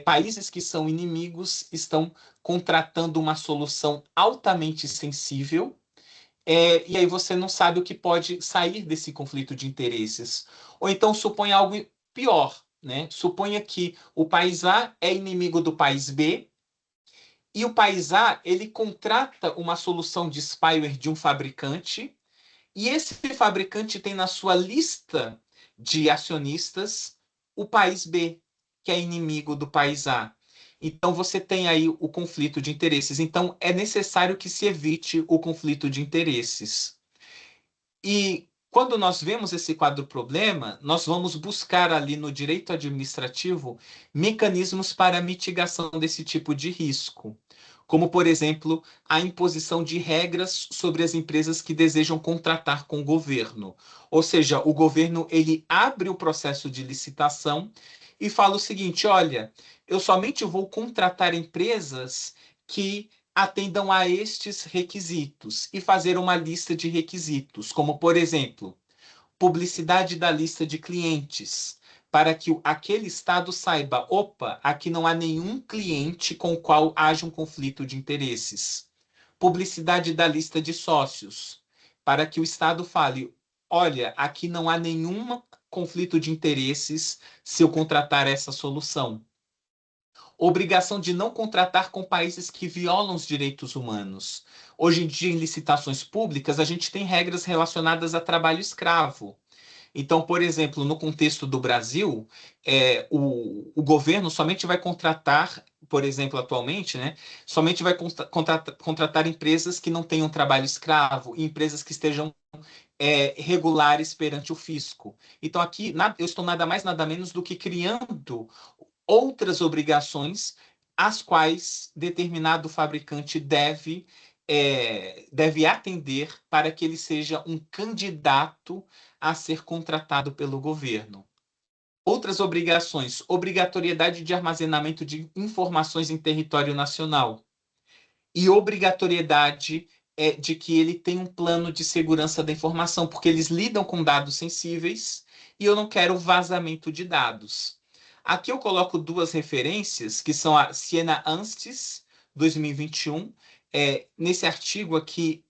países que são inimigos estão contratando uma solução altamente sensível, e aí você não sabe o que pode sair desse conflito de interesses. Ou então suponha algo pior, né? Suponha que o país A é inimigo do país B, e o país A ele contrata uma solução de spyware de um fabricante, e esse fabricante tem na sua lista de acionistas o país B, que é inimigo do país A. Então, você tem aí o conflito de interesses. Então, é necessário que se evite o conflito de interesses. E quando nós vemos esse quadro-problema, nós vamos buscar ali no direito administrativo mecanismos para a mitigação desse tipo de risco, como, por exemplo, a imposição de regras sobre as empresas que desejam contratar com o governo. Ou seja, o governo ele abre o processo de licitação e fala o seguinte: olha, eu somente vou contratar empresas que atendam a estes requisitos e fazer uma lista de requisitos, como, por exemplo, publicidade da lista de clientes, para que aquele estado saiba, opa, aqui não há nenhum cliente com o qual haja um conflito de interesses. Publicidade da lista de sócios, para que o estado fale, olha, aqui não há nenhum conflito de interesses se eu contratar essa solução. Obrigação de não contratar com países que violam os direitos humanos. Hoje em dia, em licitações públicas, a gente tem regras relacionadas a trabalho escravo. Então, por exemplo, no contexto do Brasil, o governo somente vai contratar, por exemplo, atualmente, né, somente vai contratar empresas que não tenham trabalho escravo, e empresas que estejam regulares perante o fisco. Então, aqui eu estou nada mais, nada menos do que criando outras obrigações às quais determinado fabricante deve atender para que ele seja um candidato a ser contratado pelo governo. Outras obrigações: obrigatoriedade de armazenamento de informações em território nacional e obrigatoriedade de que ele tenha um plano de segurança da informação, porque eles lidam com dados sensíveis e eu não quero vazamento de dados. Aqui eu coloco duas referências, que são a Siena Anstis, 2021. Nesse artigo aqui,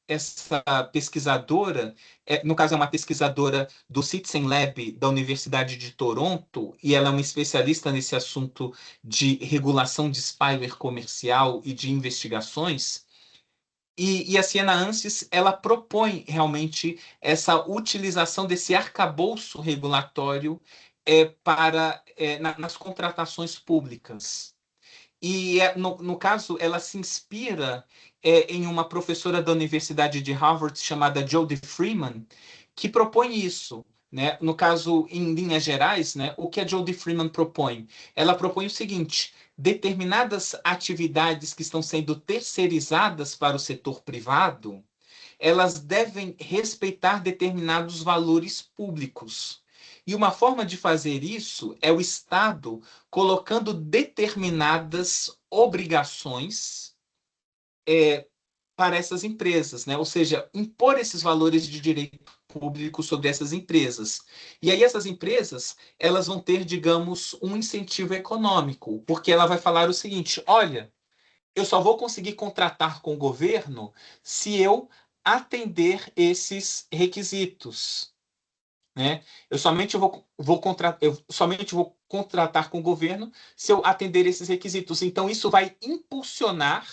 essa pesquisadora, no caso é uma pesquisadora do Citizen Lab da Universidade de Toronto, e ela é uma especialista nesse assunto de regulação de spyware comercial e de investigações. E a Siena Ansys, ela propõe realmente essa utilização desse arcabouço regulatório nas contratações públicas. E, no caso, ela se inspira em uma professora da Universidade de Harvard chamada Jodie Freeman, que propõe isso. Né? No caso, em linhas gerais, né, o que a Jodie Freeman propõe? Ela propõe o seguinte: determinadas atividades que estão sendo terceirizadas para o setor privado, elas devem respeitar determinados valores públicos. E uma forma de fazer isso é o Estado colocando determinadas obrigações para essas empresas, né? Ou seja, impor esses valores de direito público sobre essas empresas. E aí essas empresas, elas vão ter, digamos, um incentivo econômico, porque ela vai falar o seguinte: olha, eu só vou conseguir contratar com o governo se eu atender esses requisitos, né? Eu somente vou contratar com o governo se eu atender esses requisitos. Então, isso vai impulsionar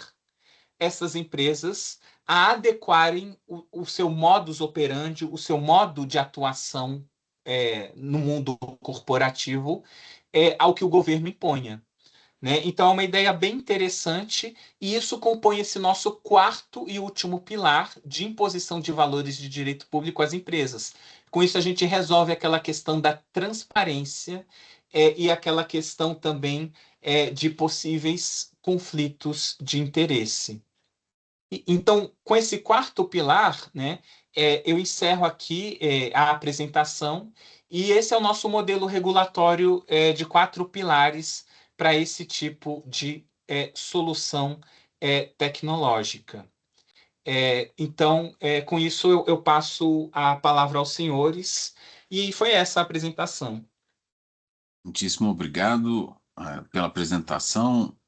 essas empresas a adequarem o seu modus operandi, o seu modo de atuação no mundo corporativo ao que o governo imponha. Né? Então, é uma ideia bem interessante, e isso compõe esse nosso quarto e último pilar de imposição de valores de direito público às empresas. Com isso, a gente resolve aquela questão da transparência e aquela questão também de possíveis conflitos de interesse. Então, com esse quarto pilar, né, eu encerro aqui a apresentação, e esse é o nosso modelo regulatório de 4 pilares para esse tipo de solução tecnológica. Então, com isso, eu passo a palavra aos senhores, e foi essa a apresentação. Muitíssimo obrigado pela apresentação.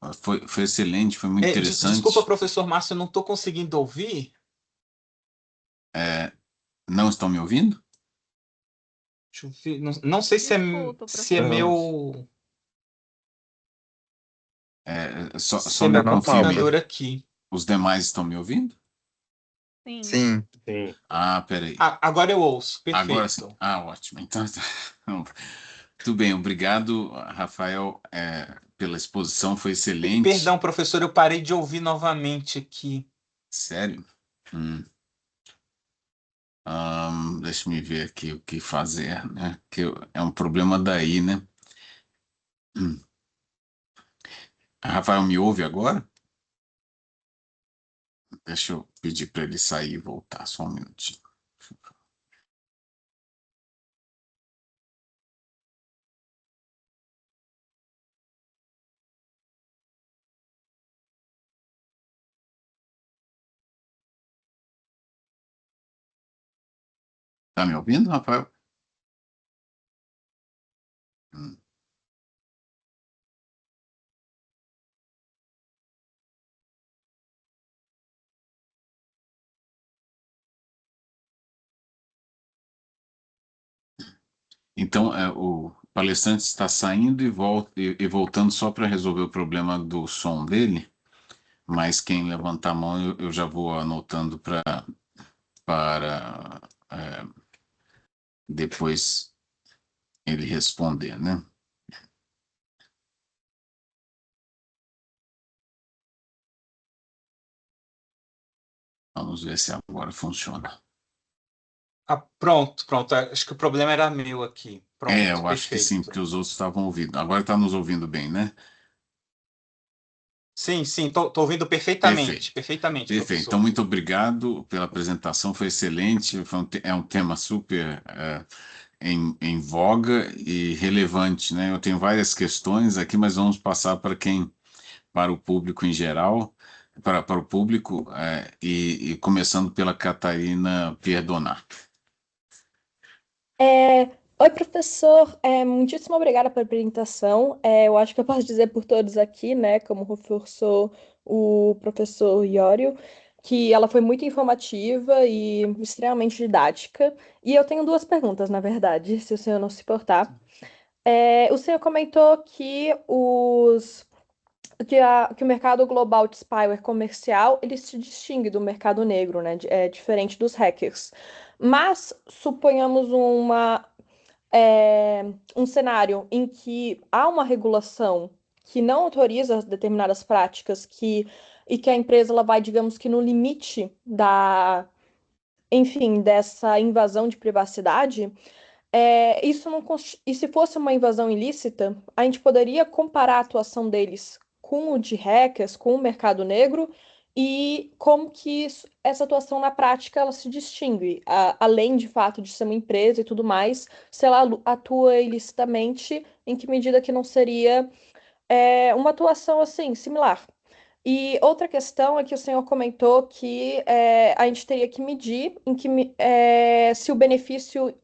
Foi excelente, foi muito Desculpa, interessante. professor Márcio, eu não estou conseguindo ouvir. É, não estão me ouvindo? Deixa eu ver. Não sei Escuto, se é professor. meu. Se é Só me meu Tá normal, confirme. computador aqui. Os demais estão me ouvindo? sim. Sim, Sim. Ah, peraí. Agora eu ouço, Agora sim. perfeito. Ah, ótimo. Então, tudo bem. Obrigado, Rafael, pela exposição. Foi excelente. Perdão, professor, eu parei de ouvir novamente aqui. Sério? Deixa eu ver aqui o que fazer, né? É um problema daí, né? Hum. Rafael, me ouve agora? Deixa eu pedir para ele sair e voltar, só um minutinho. Tá me ouvindo, Rafael? Hum. Então, o palestrante está saindo e voltando só para resolver o problema do som dele, mas quem levantar a mão eu já vou anotando para depois ele responder, né? Vamos ver se agora funciona. Pronto, pronto. Acho que o problema era meu aqui. Pronto, Eu acho que sim, perfeito. porque os outros estavam ouvindo. Agora está nos ouvindo bem, né? Sim, sim, tô ouvindo Perfeito. perfeitamente, perfeitamente, Perfeito. Então, professor. muito obrigado pela apresentação, foi excelente. É um tema super em voga e relevante, né? Eu tenho várias questões aqui, mas vamos passar para o público em geral, para o público, e começando pela Catarina Pierdonato. Oi, professor. Muitíssimo obrigada pela apresentação. Eu acho que eu posso dizer por todos aqui, né, como reforçou o professor Iório, que ela foi muito informativa e extremamente didática. E eu tenho duas perguntas, na verdade, se o senhor não se importar. O senhor comentou que o mercado global de spyware comercial ele se distingue do mercado negro, né? É diferente dos hackers. Mas suponhamos um cenário em que há uma regulação que não autoriza determinadas práticas e que a empresa ela vai, digamos que no limite enfim, dessa invasão de privacidade. E se fosse uma invasão ilícita, a gente poderia comparar a atuação deles com o de hackers, com o mercado negro, e como que essa atuação na prática ela se distingue, além de fato de ser uma empresa e tudo mais, se ela atua ilicitamente, em que medida que não seria uma atuação assim similar. E outra questão é que o senhor comentou que a gente teria que medir se o benefício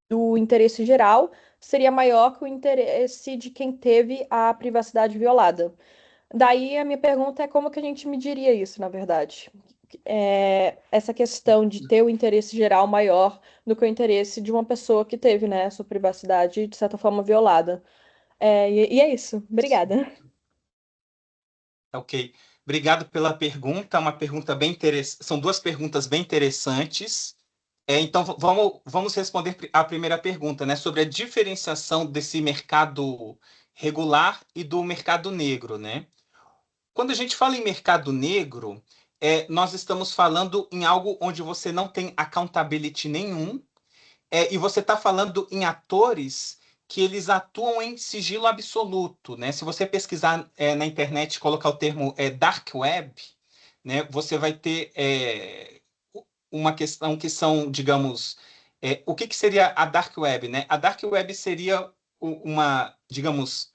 do interesse geral seria maior que o interesse de quem teve a privacidade violada. Daí a minha pergunta é como que a gente mediria isso, na verdade? Essa questão de ter o interesse geral maior do que o interesse de uma pessoa que teve, né, a sua privacidade de certa forma violada. E é isso. Obrigada. Ok. Obrigado pela pergunta. Uma pergunta bem interessante. São duas perguntas bem interessantes. Então, vamos responder a primeira pergunta, né, sobre a diferenciação desse mercado regular e do mercado negro, né? Quando a gente fala em mercado negro, nós estamos falando em algo onde você não tem accountability nenhum, e você está falando em atores que eles atuam em sigilo absoluto, né? Se você pesquisar na internet e colocar o termo dark web, né, você vai ter uma questão que são, digamos, o que seria a dark web, né? A dark web seria uma, digamos,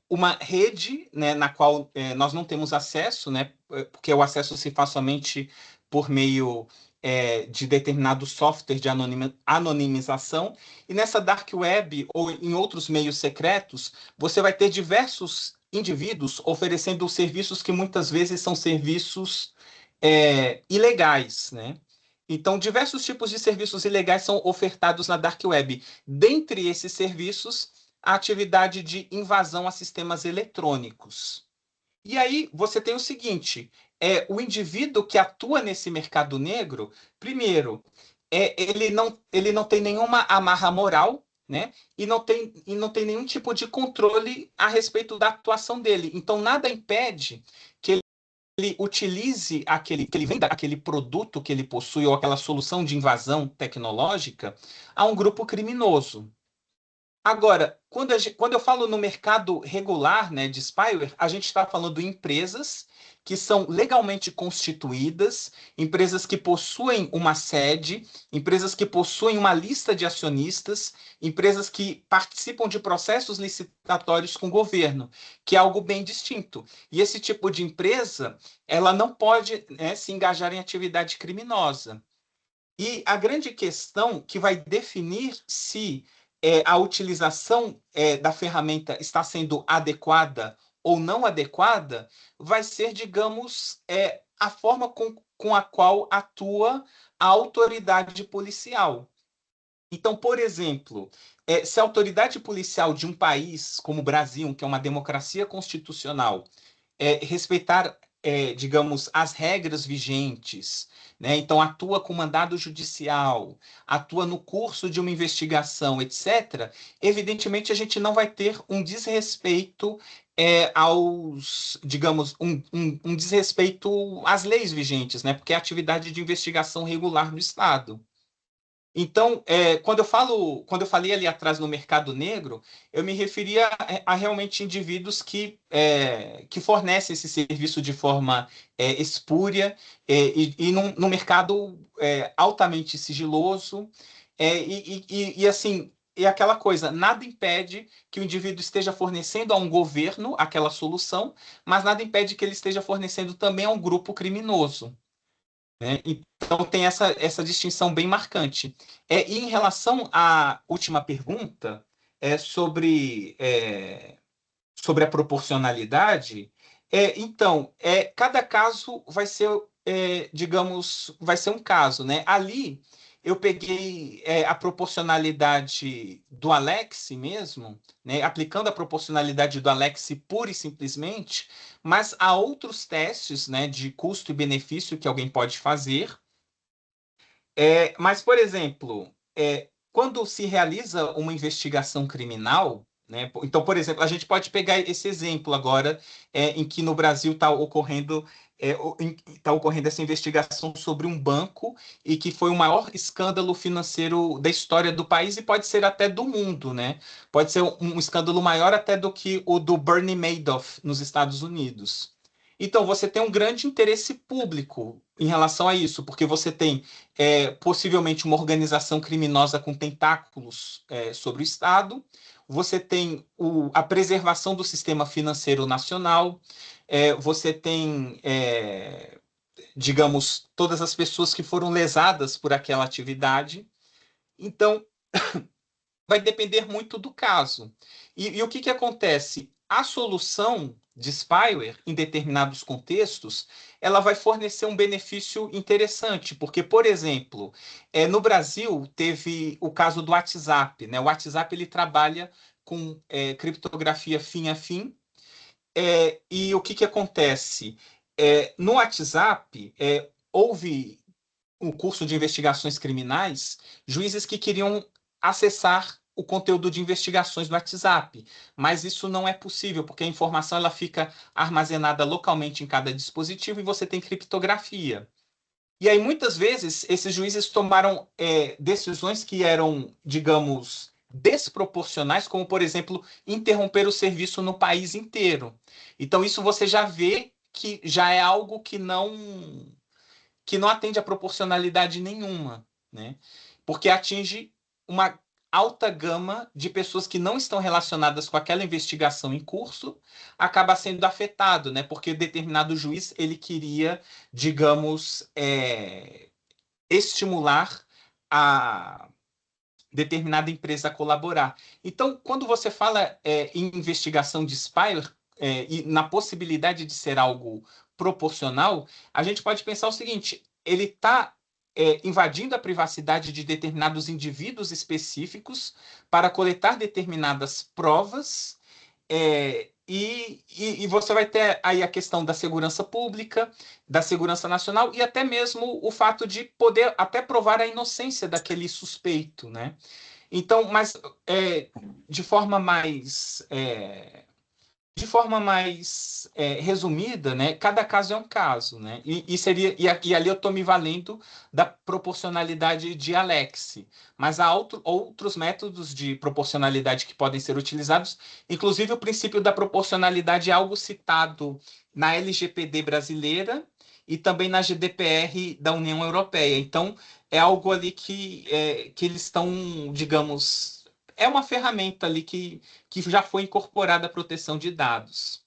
uma rede, né, na qual nós não temos acesso, né, porque o acesso se faz somente por meio de determinado software de anonimização, e nessa dark web ou em outros meios secretos, você vai ter diversos indivíduos oferecendo serviços que muitas vezes são serviços ilegais, né? Então, diversos tipos de serviços ilegais são ofertados na dark web. Dentre esses serviços, a atividade de invasão a sistemas eletrônicos. E aí você tem o seguinte: o indivíduo que atua nesse mercado negro, primeiro, ele não tem nenhuma amarra moral, né? E não tem nenhum tipo de controle a respeito da atuação dele. Então, nada impede que ele utilize que ele venda aquele produto que ele possui ou aquela solução de invasão tecnológica a um grupo criminoso. Agora, quando eu falo no mercado regular, né, de spyware, a gente está falando de empresas que são legalmente constituídas, empresas que possuem uma sede, empresas que possuem uma lista de acionistas, empresas que participam de processos licitatórios com o governo, que é algo bem distinto. E esse tipo de empresa, ela não pode, né, se engajar em atividade criminosa. E a grande questão que vai definir se a utilização da ferramenta está sendo adequada ou não adequada vai ser, digamos, a forma com a qual atua a autoridade policial. Então, por exemplo, se a autoridade policial de um país como o Brasil, que é uma democracia constitucional, respeitar, digamos, as regras vigentes, né? Então, atua com mandado judicial, atua no curso de uma investigação, etc., evidentemente a gente não vai ter um desrespeito digamos, um desrespeito às leis vigentes, né? Porque é atividade de investigação regular do Estado. Então, quando eu falei ali atrás no mercado negro, eu me referia a realmente indivíduos que fornecem esse serviço de forma espúria e num mercado altamente sigiloso. Assim, é aquela coisa, nada impede que o indivíduo esteja fornecendo a um governo aquela solução, mas nada impede que ele esteja fornecendo também a um grupo criminoso, né? Então tem essa distinção bem marcante. E em relação à última pergunta, sobre a proporcionalidade, então, cada caso vai ser, digamos, vai ser um caso, né? Ali eu peguei a proporcionalidade do Alex mesmo, né? Aplicando a proporcionalidade do Alex pura e simplesmente, mas há outros testes, né, de custo e benefício que alguém pode fazer. Mas, por exemplo, quando se realiza uma investigação criminal, né? Então, por exemplo, a gente pode pegar esse exemplo agora, em que no Brasil está ocorrendo essa investigação sobre um banco e que foi o maior escândalo financeiro da história do país e pode ser até do mundo, né? Pode ser um escândalo maior até do que o do Bernie Madoff nos Estados Unidos. Então, você tem um grande interesse público em relação a isso, porque você tem possivelmente uma organização criminosa com tentáculos sobre o Estado, você tem a preservação do sistema financeiro nacional, você tem, digamos, todas as pessoas que foram lesadas por aquela atividade. Então, vai depender muito do caso. E o que, que acontece? A solução de spyware, em determinados contextos, ela vai fornecer um benefício interessante, porque, por exemplo, no Brasil teve o caso do WhatsApp, né? O WhatsApp ele trabalha com criptografia fim a fim, e o que, que acontece? No WhatsApp, houve um curso de investigações criminais, juízes que queriam acessar o conteúdo de investigações do WhatsApp, mas isso não é possível, porque a informação ela fica armazenada localmente em cada dispositivo e você tem criptografia. E aí, muitas vezes, esses juízes tomaram decisões que eram, digamos, desproporcionais, como, por exemplo, interromper o serviço no país inteiro. Então, isso você já vê que já é algo que não atende a proporcionalidade nenhuma, né? Porque atinge uma alta gama de pessoas que não estão relacionadas com aquela investigação em curso, acaba sendo afetado, né? Porque determinado juiz ele queria, digamos, estimular a determinada empresa a colaborar. Então, quando você fala em investigação de spyware e na possibilidade de ser algo proporcional, a gente pode pensar o seguinte: ele está invadindo a privacidade de determinados indivíduos específicos para coletar determinadas provas. E você vai ter aí a questão da segurança pública, da segurança nacional e até mesmo o fato de poder até provar a inocência daquele suspeito, né? Então, mas é, de forma mais resumida, né? Cada caso é um caso, né? E ali eu estou me valendo da proporcionalidade de Alex, mas há outros métodos de proporcionalidade que podem ser utilizados, inclusive o princípio da proporcionalidade é algo citado na LGPD brasileira e também na GDPR da União Europeia. Então, é algo ali que eles estão, digamos, é uma ferramenta ali que já foi incorporada à proteção de dados.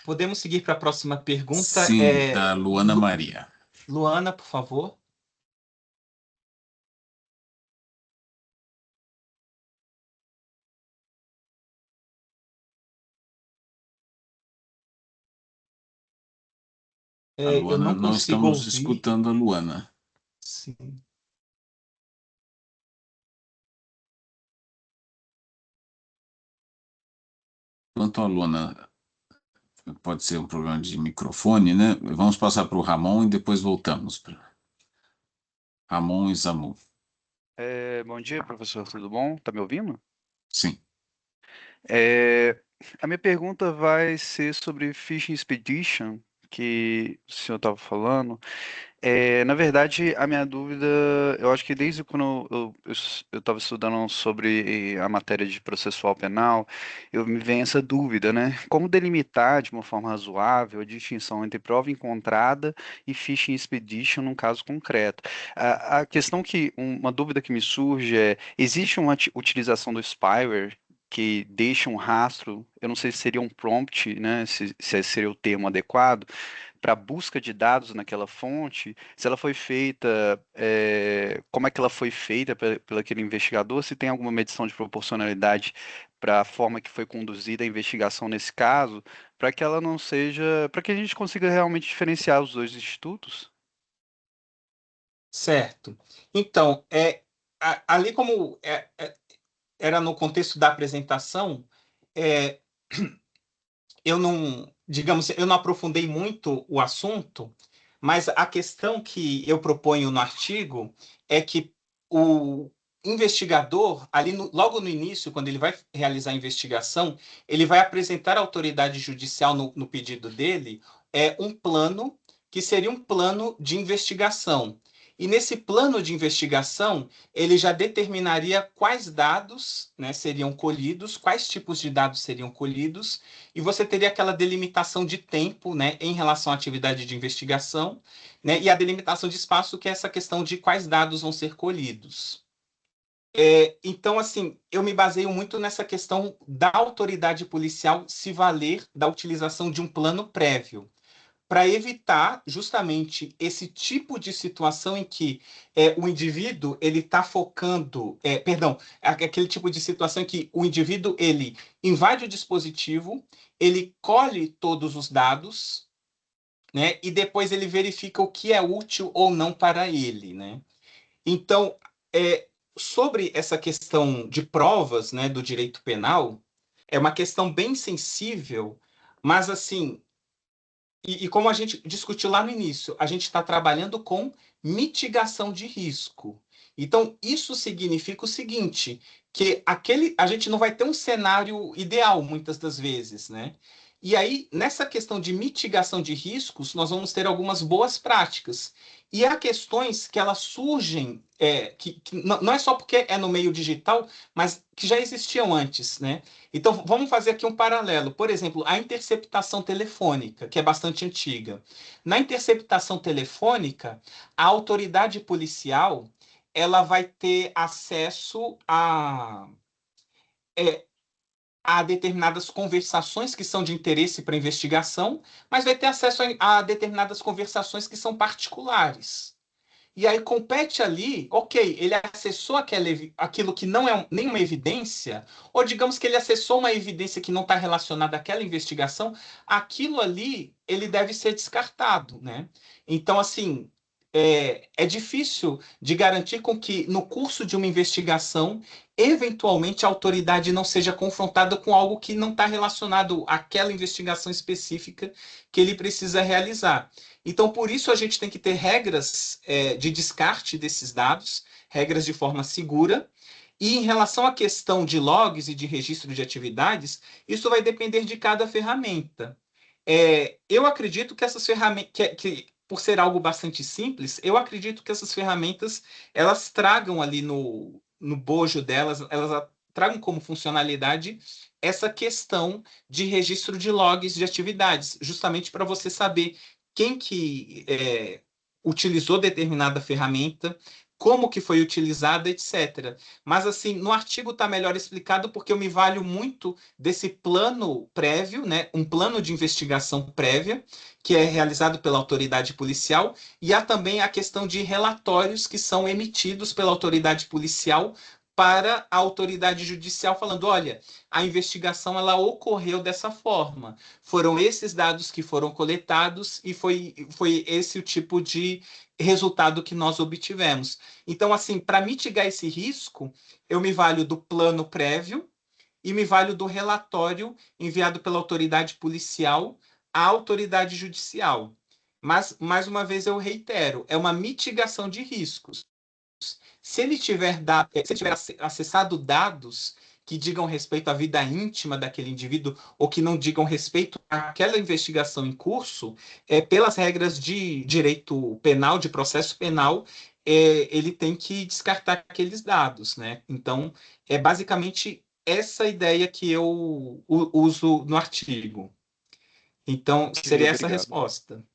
Podemos seguir para a próxima pergunta. Sim, da Luana Maria. Luana, por favor. A Eu Luana, não não consigo estamos ouvir. escutando a Luana. Sim. Quanto a Luana, pode ser um problema de microfone, né? Vamos passar para o Ramon e depois voltamos para Ramon e Zamu. Bom dia, professor, tudo bom? Tá me ouvindo? Sim. A minha pergunta vai ser sobre Fishing Expedition, que o senhor estava falando. Na verdade, a minha dúvida, eu acho que desde quando eu estava estudando sobre a matéria de processual penal, eu me vem essa dúvida, né? Como delimitar de uma forma razoável a distinção entre prova encontrada e fishing expedition num caso concreto? A questão uma dúvida que me surge é, existe uma utilização do spyware que deixa um rastro, eu não sei se seria um prompt, né? Se esse seria o termo adequado, para busca de dados naquela fonte, se ela foi feita, como é que ela foi feita pelo aquele investigador, se tem alguma medição de proporcionalidade para a forma que foi conduzida a investigação nesse caso, para que ela não seja, para que a gente consiga realmente diferenciar os dois institutos. Certo. Então, ali como era no contexto da apresentação, é, eu não, digamos, eu não aprofundei muito o assunto, mas a questão que eu proponho no artigo é que o investigador, logo no início, quando ele vai realizar a investigação, ele vai apresentar à autoridade judicial no pedido dele um plano que seria um plano de investigação. E nesse plano de investigação, ele já determinaria quais dados, né, seriam colhidos, quais tipos de dados seriam colhidos, e você teria aquela delimitação de tempo, né, em relação à atividade de investigação, né, e a delimitação de espaço, que é essa questão de quais dados vão ser colhidos. Então, assim, eu me baseio muito nessa questão da autoridade policial se valer da utilização de um plano prévio, para evitar justamente esse tipo de situação em que o indivíduo ele está focando, perdão, aquele tipo de situação em que o indivíduo ele invade o dispositivo, ele colhe todos os dados, né, e depois ele verifica o que é útil ou não para ele, né? Então, sobre essa questão de provas, né, do direito penal, é uma questão bem sensível, mas assim e como a gente discutiu lá no início, a gente está trabalhando com mitigação de risco. Então, isso significa o seguinte, que a gente não vai ter um cenário ideal, muitas das vezes, né? E aí, nessa questão de mitigação de riscos, nós vamos ter algumas boas práticas. E há questões que elas surgem, que não é só porque é no meio digital, mas que já existiam antes, né? Então, vamos fazer aqui um paralelo. Por exemplo, a interceptação telefônica, que é bastante antiga. Na interceptação telefônica, a autoridade policial ela vai ter acesso é, a determinadas conversações que são de interesse para a investigação, mas vai ter acesso a determinadas conversações que são particulares. E aí compete ali, ok, ele acessou aquilo que não é nenhuma evidência, ou digamos que ele acessou uma evidência que não está relacionada àquela investigação, aquilo ali ele deve ser descartado, né? Então, assim, é difícil de garantir com que no curso de uma investigação, eventualmente a autoridade não seja confrontada com algo que não está relacionado àquela investigação específica que ele precisa realizar. Então, por isso, a gente tem que ter regras de descarte desses dados, regras de forma segura. E em relação à questão de logs e de registro de atividades, isso vai depender de cada ferramenta. Eu acredito que essas ferramentas, por ser algo bastante simples, eu acredito que essas ferramentas elas tragam ali no bojo delas, elas tragam como funcionalidade essa questão de registro de logs de atividades, justamente para você saber quem que utilizou determinada ferramenta, como que foi utilizada, etc. Mas, assim, no artigo está melhor explicado porque eu me valho muito desse plano prévio, né? Um plano de investigação prévia, que é realizado pela autoridade policial, e há também a questão de relatórios que são emitidos pela autoridade policial para a autoridade judicial, falando, olha, a investigação ela ocorreu dessa forma. Foram esses dados que foram coletados e foi esse o tipo de resultado que nós obtivemos. Então, assim, para mitigar esse risco, eu me valho do plano prévio e me valho do relatório enviado pela autoridade policial à autoridade judicial. Mas, mais uma vez, eu reitero, é uma mitigação de riscos. Se ele tiver acessado dados que digam respeito à vida íntima daquele indivíduo ou que não digam respeito àquela investigação em curso, pelas regras de direito penal, de processo penal, ele tem que descartar aqueles dados, né? Então, é basicamente essa ideia que eu uso no artigo. Então, seria essa a Obrigado. resposta.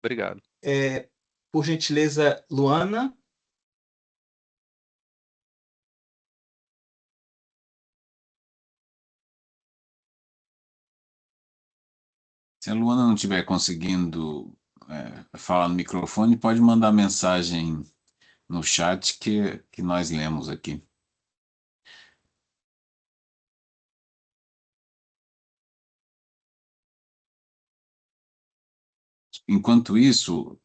Obrigado. Por gentileza, Luana. Se a Luana não estiver conseguindo falar no microfone, pode mandar mensagem no chat que nós lemos aqui. Enquanto isso,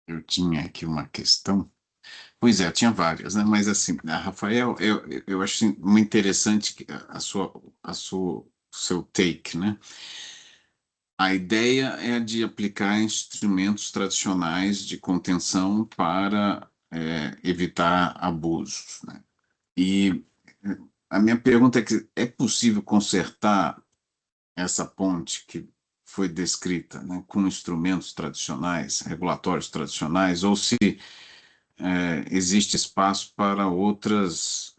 eu tinha aqui uma questão. Pois é, tinha várias, né? Mas assim, Rafael, eu acho muito interessante seu take, né? A ideia é de aplicar instrumentos tradicionais de contenção para evitar abusos, né? E a minha pergunta é que é possível consertar essa ponte que foi descrita, né, com instrumentos tradicionais, regulatórios tradicionais, ou se existe espaço para outras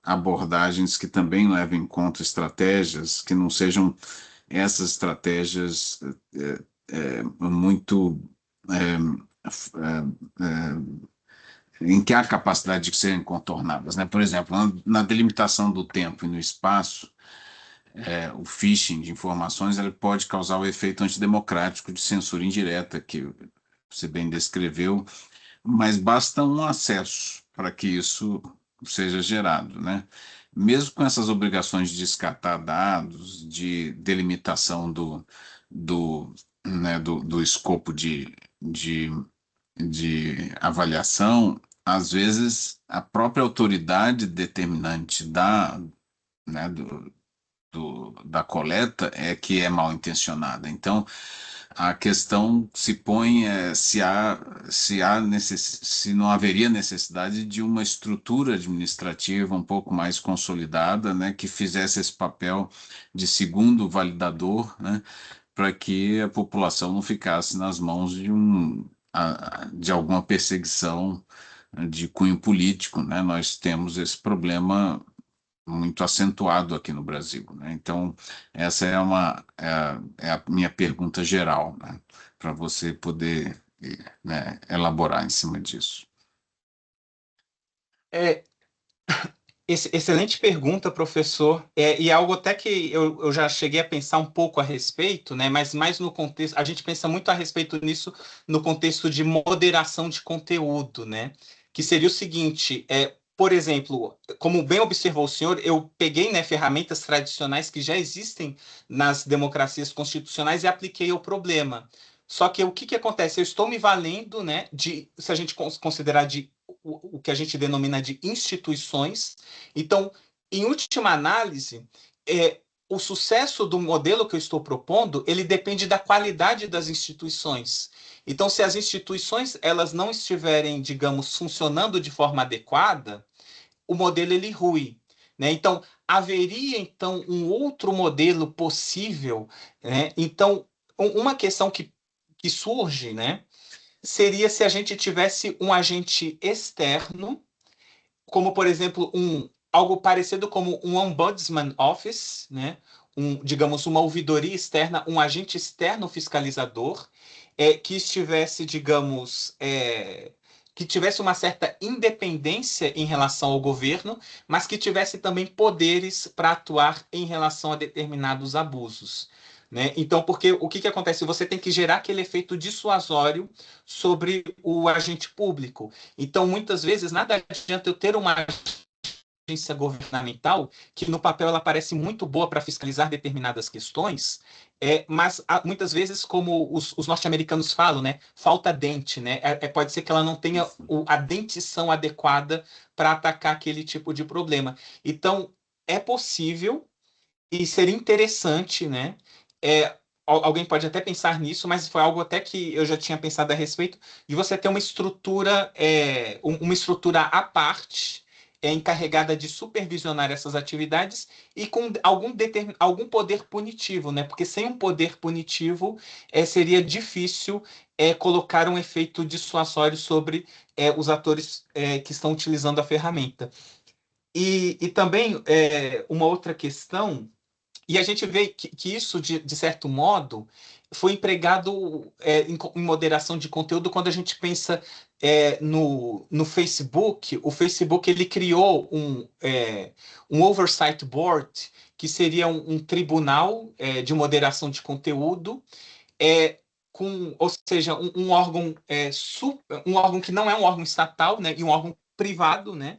abordagens que também levem em conta estratégias que não sejam essas estratégias muito em que há capacidade de serem contornadas, né? Por exemplo, na delimitação do tempo e no espaço, o phishing de informações ele pode causar o efeito antidemocrático de censura indireta que você bem descreveu, mas basta um acesso para que isso seja gerado, né? Mesmo com essas obrigações de descartar dados, de delimitação do escopo de avaliação, às vezes a própria autoridade determinante né, da coleta é que é mal intencionada. Então, a questão se põe se não haveria necessidade de uma estrutura administrativa um pouco mais consolidada, né, que fizesse esse papel de segundo validador, né, para que a população não ficasse nas mãos de alguma perseguição de cunho político, né? Nós temos esse problema muito acentuado aqui no Brasil, né? Então, essa é a minha pergunta geral, né? Para você poder, né, elaborar em cima disso. Excelente pergunta, professor. E algo até que eu já cheguei a pensar um pouco a respeito, né? Mas mais no contexto, a gente pensa muito a respeito nisso no contexto de moderação de conteúdo, né? Que seria o seguinte, por exemplo, como bem observou o senhor, eu peguei, né, ferramentas tradicionais que já existem nas democracias constitucionais e apliquei ao problema. Só que o que acontece? Eu estou me valendo, né, se a gente considerar o que a gente denomina de instituições. Então, em última análise, o sucesso do modelo que eu estou propondo, ele depende da qualidade das instituições. Então, se as instituições elas não estiverem, digamos, funcionando de forma adequada, o modelo ele rui, né? Então, haveria então um outro modelo possível, né? Então, uma questão que surge, né, seria se a gente tivesse um agente externo, como, por exemplo, algo parecido como um ombudsman office, né? Digamos, uma ouvidoria externa, um agente externo fiscalizador, que estivesse, digamos, que tivesse uma certa independência em relação ao governo, mas que tivesse também poderes para atuar em relação a determinados abusos. Né? Então, porque o que acontece? Você tem que gerar aquele efeito dissuasório sobre o agente público. Então, muitas vezes, nada adianta eu ter uma agência governamental, que no papel ela parece muito boa para fiscalizar determinadas questões, mas muitas vezes, como os norte-americanos falam, né, falta dente, né? Pode ser que ela não tenha a dentição adequada para atacar aquele tipo de problema. Então, é possível e seria interessante, né? Alguém pode até pensar nisso, mas foi algo até que eu já tinha pensado a respeito, de você ter uma estrutura à parte, encarregada de supervisionar essas atividades e com algum poder punitivo, né? Porque sem um poder punitivo, seria difícil colocar um efeito dissuasório sobre os atores que estão utilizando a ferramenta. E também uma outra questão, e a gente vê que isso, de certo modo, foi empregado em moderação de conteúdo quando a gente pensa no Facebook. O Facebook ele criou um Oversight Board, que seria um tribunal de moderação de conteúdo, ou seja, um órgão que não é um órgão estatal, né, e um órgão privado, né,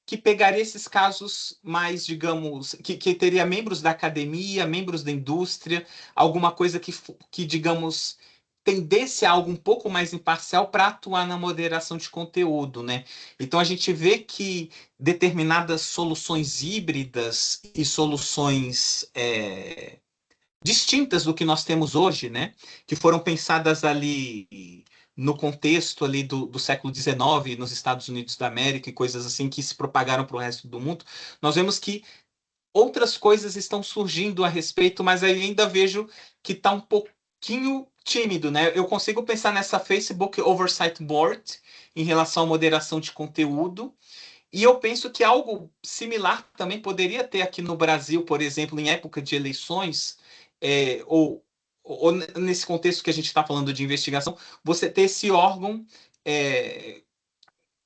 que pegaria esses casos mais, digamos, que teria membros da academia, membros da indústria, alguma coisa que digamos, tendesse a algo um pouco mais imparcial para atuar na moderação de conteúdo, né? Então a gente vê que determinadas soluções híbridas e soluções distintas do que nós temos hoje, né? Que foram pensadas ali no contexto ali do século XIX, nos Estados Unidos da América e coisas assim que se propagaram para o resto do mundo, nós vemos que outras coisas estão surgindo a respeito, mas aí ainda vejo que está um pouquinho tímido, né? Eu consigo pensar nessa Facebook Oversight Board em relação à moderação de conteúdo, e eu penso que algo similar também poderia ter aqui no Brasil, por exemplo, em época de eleições, ou nesse contexto que a gente está falando de investigação, você ter é,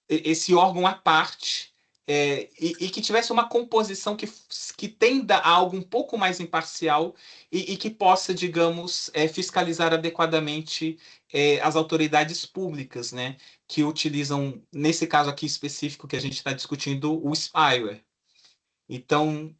esse órgão à parte, e que tivesse uma composição que tenda a algo um pouco mais imparcial e que possa, digamos, fiscalizar adequadamente as autoridades públicas, né, que utilizam, nesse caso aqui específico que a gente está discutindo, o spyware. Então,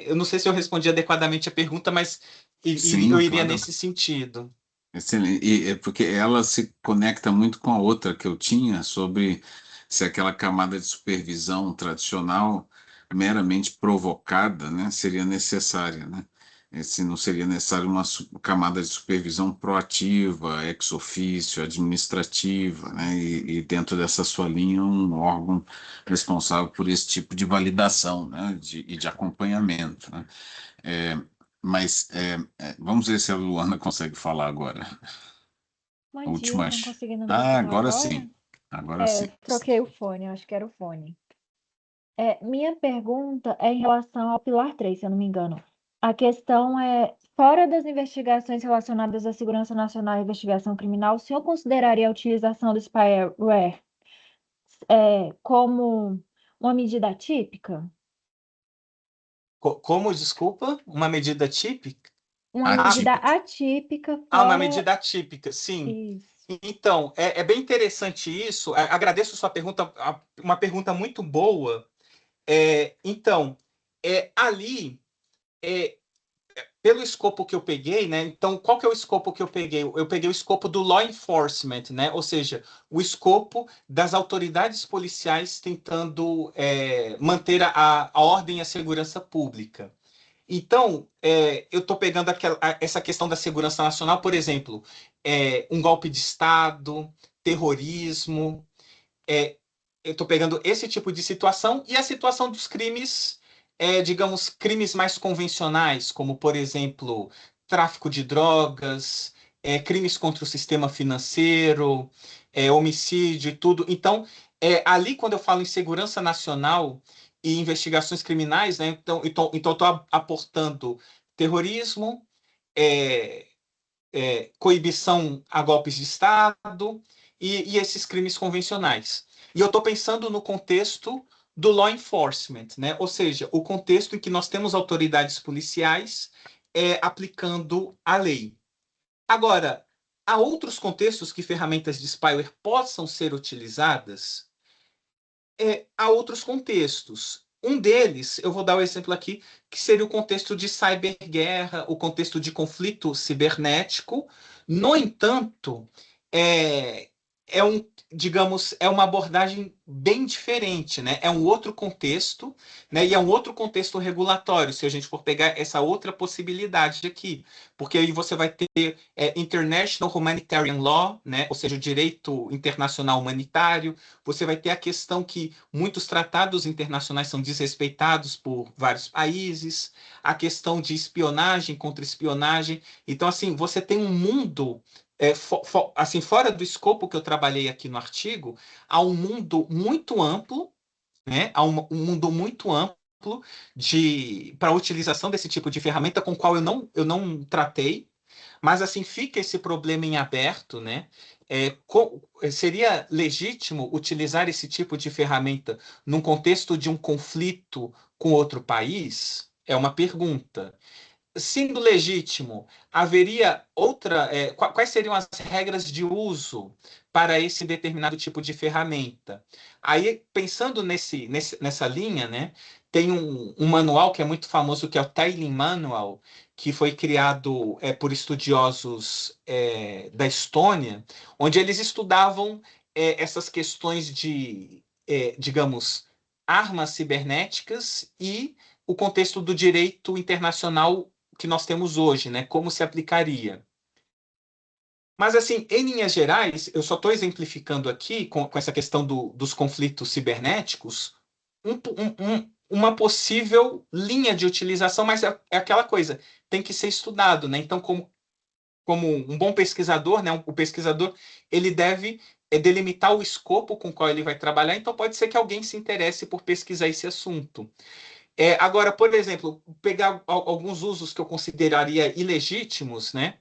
eu não sei se eu respondi adequadamente a pergunta, mas eu Sim, iria claro. nesse sentido. Excelente. E é porque ela se conecta muito com a outra que eu tinha sobre se aquela camada de supervisão tradicional, meramente provocada, né, seria necessária, né? Se não seria necessário uma camada de supervisão proativa, ex officio, administrativa, né? E dentro dessa sua linha, um órgão responsável por esse tipo de validação, né? E de acompanhamento, né? É, mas vamos ver se a Luana consegue falar agora. Bom A dia, última. estão conseguindo me Ah, escutar agora agora? sim. Agora sim. Eu troquei o fone, acho que era o fone. Minha pergunta é em relação ao Pilar 3, se eu não me engano. A questão é, fora das investigações relacionadas à segurança nacional e investigação criminal, o senhor consideraria a utilização do spyware como uma medida típica? Como, desculpa, uma medida típica? Uma medida Atípica. atípica Uma fora medida típica, sim. isso. Então, é bem interessante isso. Agradeço sua pergunta, uma pergunta muito boa. Então, ali, é, pelo escopo que eu peguei, né? Então, qual que é o escopo que eu peguei? Eu peguei o escopo do law enforcement, né? Ou seja, o escopo das autoridades policiais tentando manter a ordem e a segurança pública. Então, eu estou pegando essa questão da segurança nacional, por exemplo, um golpe de Estado, terrorismo. Eu estou pegando esse tipo de situação e a situação dos crimes, digamos, crimes mais convencionais, como, por exemplo, tráfico de drogas, crimes contra o sistema financeiro, homicídio e tudo. Então, ali, quando eu falo em segurança nacional e investigações criminais, né, então estou aportando terrorismo, é, coibição a golpes de Estado e esses crimes convencionais. E eu estou pensando no contexto do law enforcement, né? Ou seja, o contexto em que nós temos autoridades policiais aplicando a lei. Agora, há outros contextos que ferramentas de spyware possam ser utilizadas? Há outros contextos. Um deles, eu vou dar o exemplo aqui, que seria o contexto de cyberguerra, o contexto de conflito cibernético. No entanto, digamos, é uma abordagem bem diferente, né? É um outro contexto, né? E é um outro contexto regulatório, se a gente for pegar essa outra possibilidade aqui, porque aí você vai ter International Humanitarian Law, né? Ou seja, o direito internacional humanitário. Você vai ter a questão que muitos tratados internacionais são desrespeitados por vários países, a questão de espionagem contra espionagem. Então, assim, você tem um mundo assim, fora do escopo que eu trabalhei aqui no artigo, há um mundo muito amplo, né? Há um mundo muito amplo para a utilização desse tipo de ferramenta com o qual eu não tratei, mas assim fica esse problema em aberto, né? Seria legítimo utilizar esse tipo de ferramenta num contexto de um conflito com outro país? É uma pergunta. Sendo legítimo, haveria quais seriam as regras de uso para esse determinado tipo de ferramenta? Aí, pensando nessa linha, né, tem um manual que é muito famoso, que é o Tailing Manual, que foi criado por estudiosos da Estônia, onde eles estudavam essas questões de, digamos, armas cibernéticas e o contexto do direito internacional que nós temos hoje, né? Como se aplicaria. Mas, assim, em linhas gerais, eu só estou exemplificando aqui, com essa questão dos conflitos cibernéticos, uma possível linha de utilização, mas é aquela coisa, tem que ser estudado, né? Então, como um bom pesquisador, né? O pesquisador, ele deve delimitar o escopo com o qual ele vai trabalhar, então pode ser que alguém se interesse por pesquisar esse assunto. Agora, por exemplo, pegar alguns usos que eu consideraria ilegítimos, né?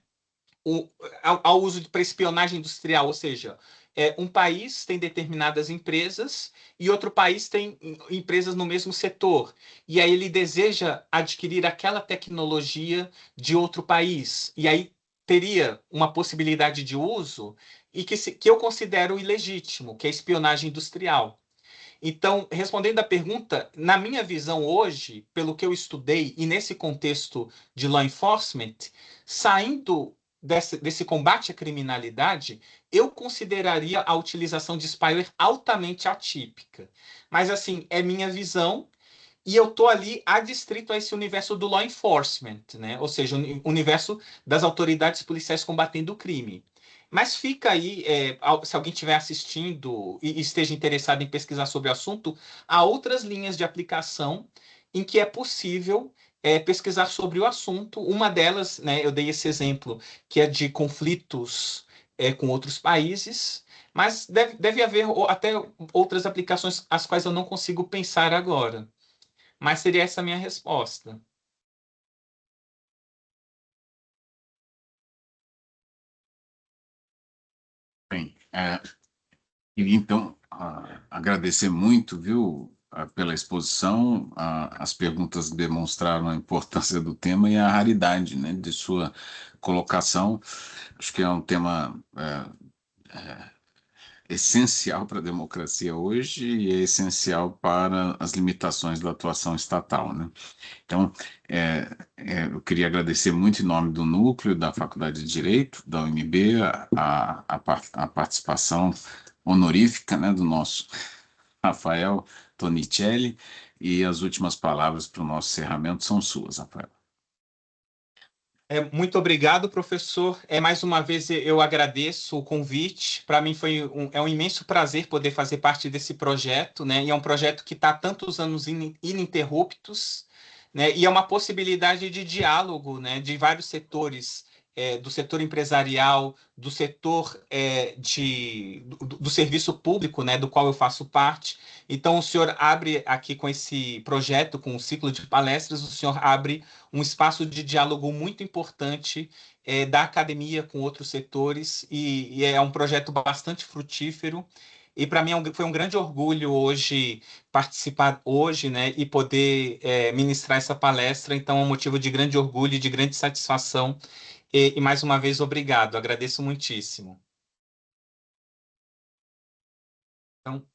Ao uso para espionagem industrial, ou seja, um país tem determinadas empresas e outro país tem empresas no mesmo setor. E aí ele deseja adquirir aquela tecnologia de outro país. E aí teria uma possibilidade de uso e que eu considero ilegítimo, que é a espionagem industrial. Então, respondendo à pergunta, na minha visão hoje, pelo que eu estudei e nesse contexto de law enforcement, saindo desse combate à criminalidade, eu consideraria a utilização de spyware altamente atípica. Mas, assim, é minha visão e eu estou ali adstrito a esse universo do law enforcement, né? Ou seja, o universo das autoridades policiais combatendo o crime. Mas fica aí, se alguém estiver assistindo e esteja interessado em pesquisar sobre o assunto, há outras linhas de aplicação em que é possível pesquisar sobre o assunto. Uma delas, né, eu dei esse exemplo, que é de conflitos com outros países, mas deve haver até outras aplicações as quais eu não consigo pensar agora. Mas seria essa a minha resposta. Bem, queria então agradecer muito, viu, pela exposição. As perguntas demonstraram a importância do tema e a raridade, né, de sua colocação. Acho que é um tema essencial para a democracia hoje e é essencial para as limitações da atuação estatal, né? Então, eu queria agradecer muito em nome do Núcleo, da Faculdade de Direito, da UNB, a participação honorífica, né, do nosso Rafael Tonicelli, e as últimas palavras para o nosso encerramento são suas, Rafael. Muito obrigado, professor. Mais uma vez eu agradeço o convite. Para mim é um imenso prazer poder fazer parte desse projeto, né? E é um projeto que está há tantos anos ininterruptos, né? E é uma possibilidade de diálogo, né? De vários setores do setor empresarial, do setor do serviço público, né, do qual eu faço parte. Então, o senhor abre aqui com esse projeto, com o ciclo de palestras, o senhor abre um espaço de diálogo muito importante da academia com outros setores, e é um projeto bastante frutífero. E para mim foi um grande orgulho hoje participar hoje, né, e poder ministrar essa palestra. Então, é um motivo de grande orgulho e de grande satisfação. E mais uma vez, obrigado. Agradeço muitíssimo. Então,